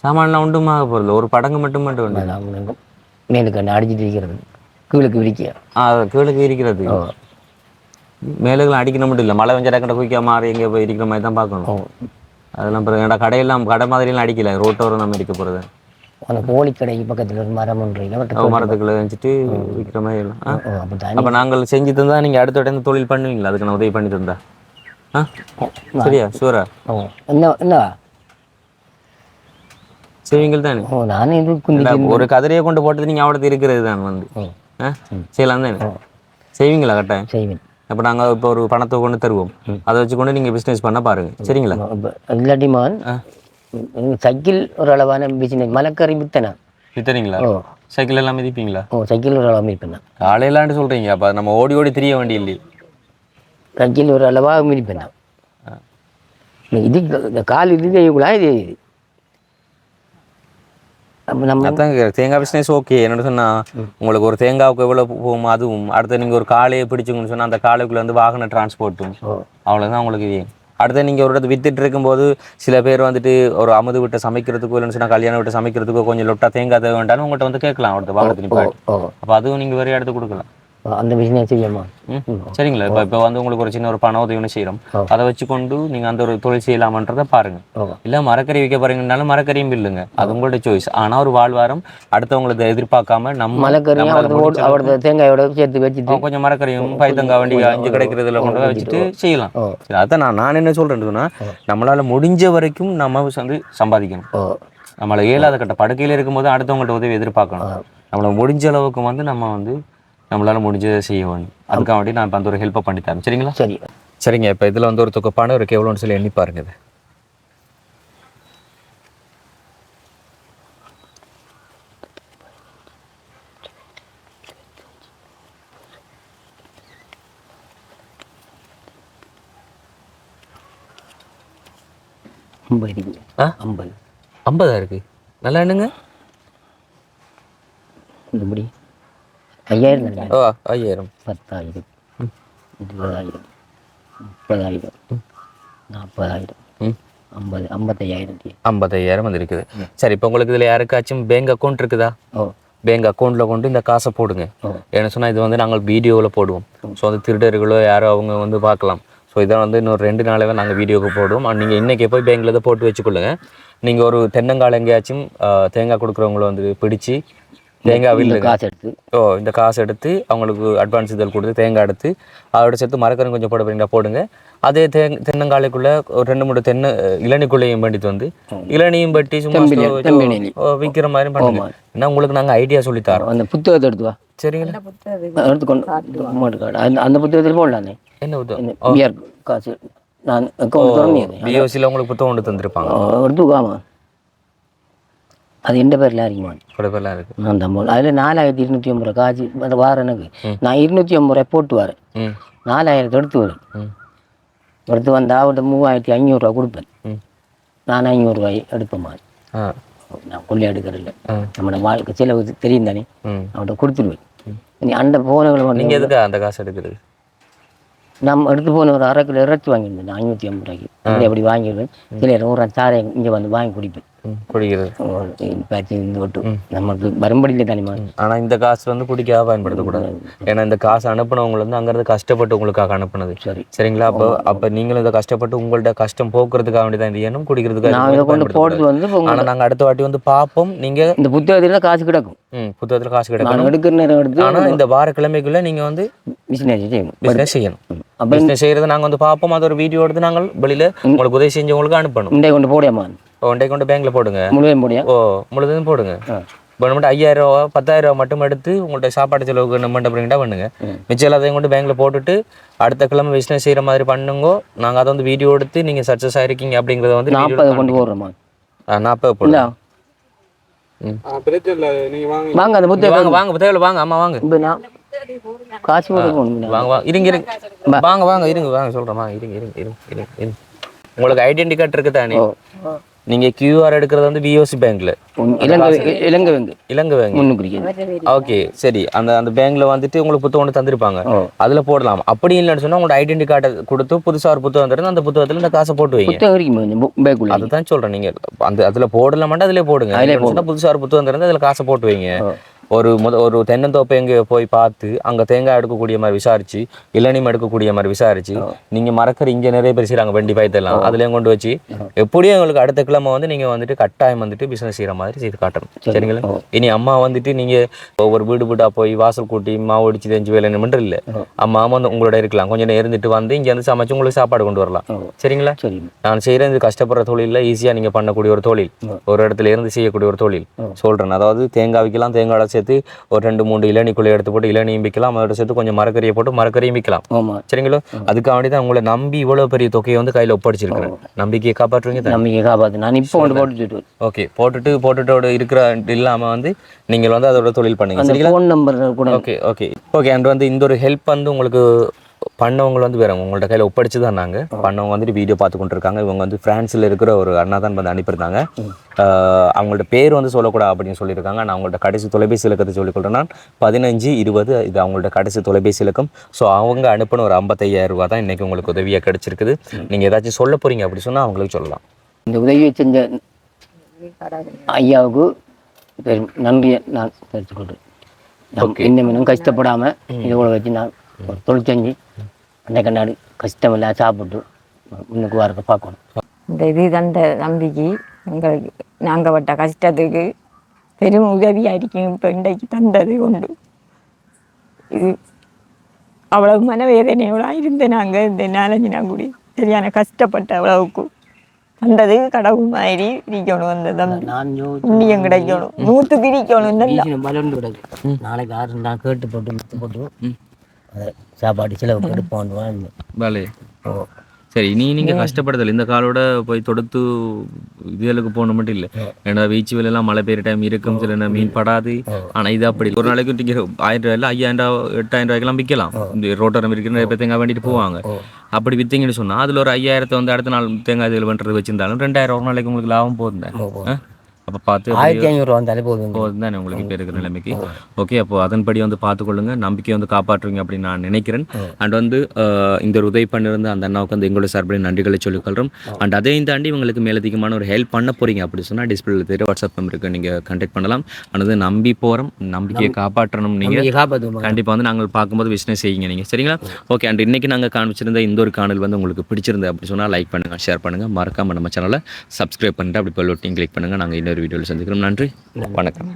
சாமான்லாம் ஒன்றுமாக போகிறது ஒரு படங்கு மட்டும் வேண்டாம். மேலுக்கு அடிச்சுட்டு இருக்கிறது கீழுக்கு விரிக்க கீழுக்கு இருக்கிறது மேலுக்கெல்லாம் அடிக்கணும் மட்டும் இல்லை. மழை வெஞ்சடக்கிட்ட குயிக்க மாறி எங்கே போய் இருக்கிற மாதிரி தான் பார்க்கணும். அதெல்லாம் பிறகு ஏன்னா கடையெல்லாம் கடை மாதிரிலாம் அடிக்கல, ரோட்டோரம் நம்ம அடிக்க போகிறது. அந்த கோழி கடைக்கு பக்கத்தில் ஒரு மரம் மரத்துக்குள்ள வச்சுட்டு விற்கிற மாதிரி எல்லாம். அப்போ நாங்கள் செஞ்சு தந்தா நீங்கள் அடுத்த உடனே தொழில் பண்ணுவீங்களா? அதுக்கு நான் உதவி பண்ணி தந்தா சரியா ஷூரா என்ன செய்வீங்கள் தானே? நானும் இது ஒரு கதிரையை கொண்டு போட்டது நீங்கள் அவ்வளோ இருக்கிறது தான் வந்து செய்யலாம் தானே? செய்வீங்களா? கட்டாயம் செய்வேன். அப்போ நாங்கள் இப்போ ஒரு பணத்தை கொண்டு தருவோம், அதை வச்சு கொண்டு நீங்கள் பிஸ்னஸ் பண்ண பாருங்க சரிங்களா? இல்லாட்டி மகன் சைக்கிள் ஒரு அளவான பிஸ்னஸ் மலைக்கறி வித்தனீங்களா? சைக்கிள் எல்லாம் மிதிப்பீங்களா? சைக்கிள் ஒரு அளவாக மிதிப்பேன். காலையிலான்னு சொல்கிறீங்க, அப்போ நம்ம ஓடி ஓடி திரிய வேண்டிய இல்லையே. சைக்கிள் ஒரு அளவாக மிதிப்பேன். இது இந்த கால் இது செய்யக்கூடா இது நம்ம தேங்காய் பிஸ்னஸ் ஓகே. என்னென்னு சொன்னால் உங்களுக்கு ஒரு தேங்காவுக்கு எவ்வளோ போகும் அதுவும் அடுத்து நீங்கள் ஒரு காலையை பிடிச்சிங்கன்னு சொன்னால் அந்த காலைக்குள்ளே வந்து வாகன டிரான்ஸ்போர்ட்டும் அவ்வளோதான் உங்களுக்கு. அடுத்து நீங்கள் ஒரு இடத்துல வித்துட்டு இருக்கும்போது சில பேர் வந்துட்டு ஒரு அமுது விட்டு சமைக்கிறதுக்கோ இல்லைன்னு சொன்னால் கல்யாணம் விட்டு சமைக்கிறதுக்கோ கொஞ்சம் லொட்டா தேங்காய் தேவை வேண்டாம்னு உங்கள்கிட்ட வந்து கேட்கலாம். அடுத்த வாகனத்தின் அப்போ அதுவும் நீங்கள் வேறு இடத்து கொடுக்கலாம். அந்த பிஸ்னஸ் செய்யமா சரிங்களா? இப்போ வந்து உங்களுக்கு ஒரு சின்ன ஒரு பண உதவி செய்கிறோம், அதை வச்சு கொண்டு நீங்கள் அந்த ஒரு தொழில் செய்யலாமன்றதை பாருங்க. இல்லை மரக்கறி விற்க போறீங்கன்னாலும் மரக்கறியும் இல்லைங்க, அது உங்களோட சாய்ஸ். ஆனால் ஒரு வாழ்வாரம் அடுத்தவங்களை எதிர்பார்க்காம நம்ம தேங்காயோட சேர்த்து வச்சுட்டு கொஞ்சம் மரக்கறியும் பைத்தங்காய் வண்டி 5 கிடைக்கிறதுல கொண்டு போய் வச்சுட்டு செய்யலாம். அதான் நான் என்ன சொல்றேன்னா நம்மளால முடிஞ்ச வரைக்கும் நம்ம வந்து சம்பாதிக்கணும். நம்மளை இயலாத கட்ட படுக்கையில் இருக்கும்போது அடுத்தவங்கள்ட்ட உதவி எதிர்பார்க்கணும். நம்மளை முடிஞ்ச அளவுக்கு வந்து நம்ம வந்து நம்மளால முடிஞ்சதை செய்ய வேணும். அதுக்காக வேண்டி நான் இப்போ அந்த ஒரு ஹெல்ப்பை பண்ணித்தரேன் சரிங்களா? சரி சரிங்க. இப்போ இதில் வந்து ஒரு தொகை பணம் இருக்கு, எவ்வளோன்னு சொல்லி எண்ணி பாருங்க. இது ஐம்பது 50 இருக்கு. நல்லா எண்ணுங்க. 5000 5000 10,000 20,000 30,000 40,000 50 55,000 55,000 வந்து இருக்குது. சரி இப்போ உங்களுக்கு இதில் யாருக்காச்சும் பேங்க் அக்கௌண்ட் இருக்குதா? பேங்க் அக்கௌண்ட்டில் கொண்டு இந்த காசை போடுங்க. ஏன்னு சொன்னால் இது வந்து நாங்கள் வீடியோவில் போடுவோம். ஸோ அந்த திருடர்களோ யாரோ அவங்க வந்து பார்க்கலாம். ஸோ இதை வந்து இன்னொரு 2 நாளாகவே நாங்கள் வீடியோவுக்கு போடுவோம். நீங்கள் இன்றைக்கி போய் பேங்க்கில் இதை போட்டு வச்சுக்கொள்ளுங்க. நீங்கள் ஒரு தென்னங்கால் எங்கேயாச்சும் தேங்காய் கொடுக்குறவங்கள வந்து பிடிச்சி தேங்காய் இந்த காசு எடுத்து அவங்களுக்கு அட்வான்ஸ் இதில் கொடுத்து தேங்காய் எடுத்து அதோட சேர்த்து மரக்கறி கொஞ்சம் போட போறீங்களா போடுங்க. அதே தென்னங்காலைக்குள்ள ஒரு 2-3 இளநிக்குள்ளையும் பண்ணிட்டு வந்து இளநியும் பட்டி சும்மா விற்கிற மாதிரி பண்ணுங்க. ஏன்னா உங்களுக்கு நாங்கள் ஐடியா சொல்லித்தரோம். அந்த புத்தகத்தை எடுத்து வா சரிங்களா? எடுத்துக்கொண்டு அந்த புத்தகத்தில் போடலானே. என்ன புத்தகம்? காசு நான் பிஓசியில் உங்களுக்கு புத்தகம் கொண்டு தந்துருப்பாங்க. எடுத்துக்காமா அது எந்த பேரில் அறியுமான் கூட பேர்லாம் இருக்குது. நான் தமிழ் அதில் 4250 காசு அந்த வாரம் எனக்கு நான் 250 போட்டு வரேன். 4000 எடுத்து வரேன். எடுத்து வந்தால் அவர்கிட்ட 3500 கொடுப்பேன். நான் 500 ரூபாய் எடுப்பேன். நான் கொள்ளை எடுக்கிறதில்ல. நம்மளோட வாழ்க்கை செலவு தெரியும் தானே, அவன்கிட்ட கொடுத்துருவேன். நீ அந்த போனவங்களை நீங்கள் எதுக்கு அந்த காசு எடுக்கிறது? நம்ம எடுத்து போன ஒரு 1/2 கிலோ இறைச்சி வாங்கியிருந்தேன் 550 ரூபாய்க்கு. அப்படி வாங்கிடுவேன். சில ஒரு சாரை இங்கே வந்து வாங்கி குடிப்பேன். குடிக்கிறது நமக்கு வரும்படியில தானே. ஆனால் இந்த காசு வந்து குடிக்காக பயன்படுத்தக்கூடாது. ஏன்னா இந்த காசு அனுப்பினவங்க வந்து அங்கேருந்து கஷ்டப்பட்டு உங்களுக்காக அனுப்புனது. சரிங்களா? அப்போ நீங்களும் இதை கஷ்டப்பட்டு உங்கள்ட்ட கஷ்டம் போக்குறதுக்காக வேண்டி தான் இந்த எண்ணம் குடிக்கிறதுக்காக போடுறது வந்து. ஆனால் நாங்கள் அடுத்த வாட்டி வந்து பார்ப்போம். நீங்கள் இந்த புத்தகத்தில் காசு கிடக்கும். புத்தகத்தில் காசு கிடக்கும். எடுக்கிற நேரம் எடுத்து. ஆனால் இந்த வார கிழமைக்குள்ளே நீங்கள் வந்து பிஸ்னஸ் செய்யணும். பிஸ்னஸ் செய்யறதை நாங்கள் வந்து பார்ப்போம். அது ஒரு வீடியோ எடுத்து நாங்கள் வெளியில் உங்களுக்கு உதவி செஞ்சவங்களுக்கு அனுப்பணும். இண்டை கொண்டு போடியாமா? ஒன்றை கொண்டு பேங்க்ல போடுங்க. முழுவதும் போடியா? முழுவதும் போடுங்க. வேணுமெண்ட் 5000 ரூபா 10000 ரூபா மட்டும் எடுத்து உங்கள்கிட்ட சாப்பாடு செலவுக்கு நம்ம பண்ணிட்டா பண்ணுங்க. மிச்சம் எல்லாத்தையும் கொண்டு பேங்க்ல போட்டுட்டு அடுத்த கிழமை பிஸ்னஸ் செய்யற மாதிரி பண்ணுங்க. நாங்கள் அதை வந்து வீடியோ எடுத்து நீங்க சக்சஸ் ஆயிருக்கீங்க அப்படிங்கறத வந்து 40 கொண்டு போடுறோமா? 40 போடுங்க. வாங்க அந்த புத்தகம் வாங்க வாங்க புத்தகம் வாங்க. அம்மா வாங்க. காசு போடுங்க. வாங்க வாங்க இருங்க இருங்க. வாங்க வாங்க இருங்க வாங்க சொல்றேன். வாங்க இருங்க இருங்க இருங்க இருங்க. உங்களுக்கு ஐடென்டி கார்டு இருக்கு தானே? நீங்க கியூஆர் எடுக்கிறது வந்து விஓசி பேங்க்ல, இலங்கை பேங்க். ஓகே சரி. அந்த பேங்க்ல வந்துட்டு உங்களுக்கு புத்தகம் ஒன்று தந்திருப்பாங்க, அதுல போடலாம். அப்படி இல்லைன்னு சொன்னா உங்களோட ஐடென்டி கார்டை கொடுத்து புதுசா ஒரு புத்தகம் தருது, அந்த புத்தகத்துல இந்த காசை போட்டு வைங்க. அதுதான் சொல்றேன். நீங்க அதுல போடல மாட்டேன், அதுல போடுங்க. புதுசா ஒரு புத்தகம் தருது, அதுல காசை போட்டு வைங்க. ஒரு தென்னந்தோப்பை எங்கே போய் பார்த்து அங்கே தேங்காய் எடுக்கக்கூடிய மாதிரி விசாரிச்சு, இளநீம் எடுக்கக்கூடிய மாதிரி விசாரிச்சு, நீங்கள் மறக்கிற இங்கே நிறைய பேர் செய்கிறாங்க வண்டி பயத்தெல்லாம், அதுலேயும் கொண்டு வச்சு எப்படியும் எங்களுக்கு அடுத்த கிழமை வந்து நீங்கள் வந்துட்டு கட்டாயம் வந்துட்டு பிஸ்னஸ் செய்கிற மாதிரி செய்து காட்டணும். சரிங்களா? இனி அம்மா வந்துட்டு நீங்கள் ஒவ்வொரு வீடு வீடாக போய் வாசல் கூட்டி மாவு அடிச்சு தெரிஞ்சு வேலை மட்டும் இல்லை, அம்மா வந்து உங்களோட இருக்கலாம். கொஞ்சம் நேரம் இருந்துட்டு வந்து இங்கே வந்து சமைச்சு உங்களுக்கு சாப்பாடு கொண்டு வரலாம். சரிங்களா? நான் செய்கிற இந்த கஷ்டப்படுற தொழிலில் ஈஸியாக நீங்கள் பண்ணக்கூடிய ஒரு தொழில், ஒரு இடத்துல இருந்து செய்யக்கூடிய ஒரு தொழில் சொல்கிறேன். அதாவது தேங்காய் விற்கலாம், தேங்காய் சேர்த்து ஒரு 2-3 இளநீக்குள்ளே எடுத்து போட்டு இளநீயும் விற்கலாம், அதோட சேர்த்து கொஞ்சம் மரக்கறியை போட்டு மரக்கறியும் விற்கலாம். சரிங்களா? அதுக்காக வேண்டி தான் உங்களை நம்பி இவ்வளவு பெரிய தொகையை வந்து கையில் ஒப்படைச்சிருக்கிறேன். நம்பிக்கையை காப்பாற்றுவீங்க? நம்பிக்கையை காப்பாற்று. நான் இப்போ வந்து போட்டுட்டு ஓகே போட்டுட்டு இருக்கிற இல்லாமல் வந்து நீங்கள் வந்து அதோட தொழில் பண்ணுங்க. சரிங்களா? ஃபோன் நம்பர் கூட ஓகே ஓகே ஓகே. அண்ட் வந்து இந்த ஒரு ஹெல்ப் வந்து உங்களுக்கு பண்ணவங்க வந்து வேற உங்கள்ட்ட கையில் ஒப்படைச்சு தான் நாங்கள் பண்ணவங்க வந்துட்டு வீடியோ பார்த்து கொண்டு இருக்காங்க. இவங்க வந்து பிரான்ஸில் இருக்கிற ஒரு அண்ணா தான் வந்து அனுப்பியிருந்தாங்க. அவங்கள்ட்ட பேர் வந்து சொல்லக்கூடாது அப்படின்னு சொல்லியிருக்காங்க. நான் அவங்கள்ட்ட கடைசி தொலைபேசி இலக்கத்தை சொல்லிக்கொள்கிறேன்னா 1520 இது அவங்கள்ட்ட கடைசி தொலைபேசி இலக்கம். ஸோ அவங்க அனுப்பின ஒரு 55,000 ரூபா தான் இன்றைக்கி உங்களுக்கு உதவியாக கிடைச்சிருக்குது. நீங்கள் ஏதாச்சும் சொல்ல போகிறீங்க அப்படி சொன்னால் அவங்களுக்கு சொல்லலாம். இந்த உதவியை செஞ்ச ஐயாவுக்கு நன்றியை நான் தெரிவித்துக்கொள்கிறேன். இன்னும் கஷ்டப்படாமல் இதோட வச்சு நான் ஒரு தொழில் செஞ்சு அன்னைக்கு கஷ்டம் இல்லை சாப்பிட்டு முன்னுக்கு வரக்க பார்க்கணும். இந்த இது தந்த நம்பிக்கை எங்களுக்கு நாங்கள் பட்ட கஷ்டத்துக்கு பெரும் உதவியாக இருக்கும். இப்போ இன்றைக்கு தந்தது உண்டு. இது அவ்வளவு மனவேதனையோட இருந்த நாங்கள் இந்த 4-5 நாள் கூடி சரியான கஷ்டப்பட்ட அவ்வளவுக்கு தந்தது கடவுள் மாதிரி இருக்கணும். அந்த தம்பி புண்ணியம் கிடைக்கணும், 100க்கு இருக்கணும். மலர்ந்து கிடக்கு. நாளைக்கு 6 நான் கேட்டு போட்டு சாப்பாடு செலவு எடுப்போம். வேலை சரி. நீங்கள் கஷ்டப்படுதல் இந்த காலோட போய் தொடுத்து இதுகளுக்கு போன மட்டும் இல்லை. ஏன்னா வீச்சு வேலையெல்லாம் மழை பெய்யுற டைம் இருக்கும், சில மீன் படாது. ஆனால் இது அப்படி ஒரு நாளைக்கு நீங்கள் 1000 ரூபாயில் 5000 ரூபா 8000 ரூபாய்க்கெல்லாம் விற்கலாம். இந்த ரோட்டோரம் இருக்கிற நிறைய பேர் தேங்காய் வேண்டிட்டு போவாங்க. அப்படி விற்றீங்கன்னு சொன்னால் அதில் ஒரு 5000 வந்து அடுத்த நாள் தேங்காய் இதுகள் பண்ணுறது வச்சிருந்தாலும் 2000 ஒரு நாளைக்கு உங்களுக்கு லாபம் போகுது. அப்போ பார்த்து 1500 வந்தாலே போதும் தானே உங்களுக்கு இப்போ இருக்கிற நிலைமைக்கு. ஓகே, அப்போ அதன்படி வந்து பார்த்துக்கொள்ளுங்க, நம்பிக்கை வந்து காப்பாற்றுவீங்க அப்படின்னு நான் நினைக்கிறேன். அண்ட் வந்து இந்த ஒரு உதவி பண்ணிருந்த அந்த அண்ணாவுக்கு வந்து எங்களோட சார்பில் நன்றிகளை சொல்லிக்கொள்கிறோம். அண்ட் அதையும் தாண்டி உங்களுக்கு மேலதிகமான ஒரு ஹெல்ப் பண்ண போகிறீங்க அப்படி சொன்னால் டிஸ்பிளேல தெரியும் வாட்ஸ்அப் நம்பருக்கு நீங்கள் கான்டாக்ட் பண்ணலாம். அதாவது நம்பி போகிறோம், நம்பிக்கையை காப்பாற்றணும். நீங்கள் கண்டிப்பாக வந்து நாங்கள் பார்க்கும்போது பிஸ்னஸ் செய்யுங்க நீங்கள். சரிங்களா? ஓகே. அண்ட் இன்றைக்கி நாங்கள் காமிச்சிருந்த இந்த ஒரு காணல் வந்து உங்களுக்கு பிடிச்சிருந்தது அப்படி சொன்னால் லைக் பண்ணுங்கள், ஷேர் பண்ணுங்கள், மறக்காமல் நம்ம சேனலை சப்ஸ்கிரைப் பண்ணிட்டு அப்படி பெல் பட்டனையும் கிளிக் பண்ணுங்கள். நாங்கள் இன்னொரு வீடியோவில் சந்திக்கிறோம். நன்றி, வணக்கம்.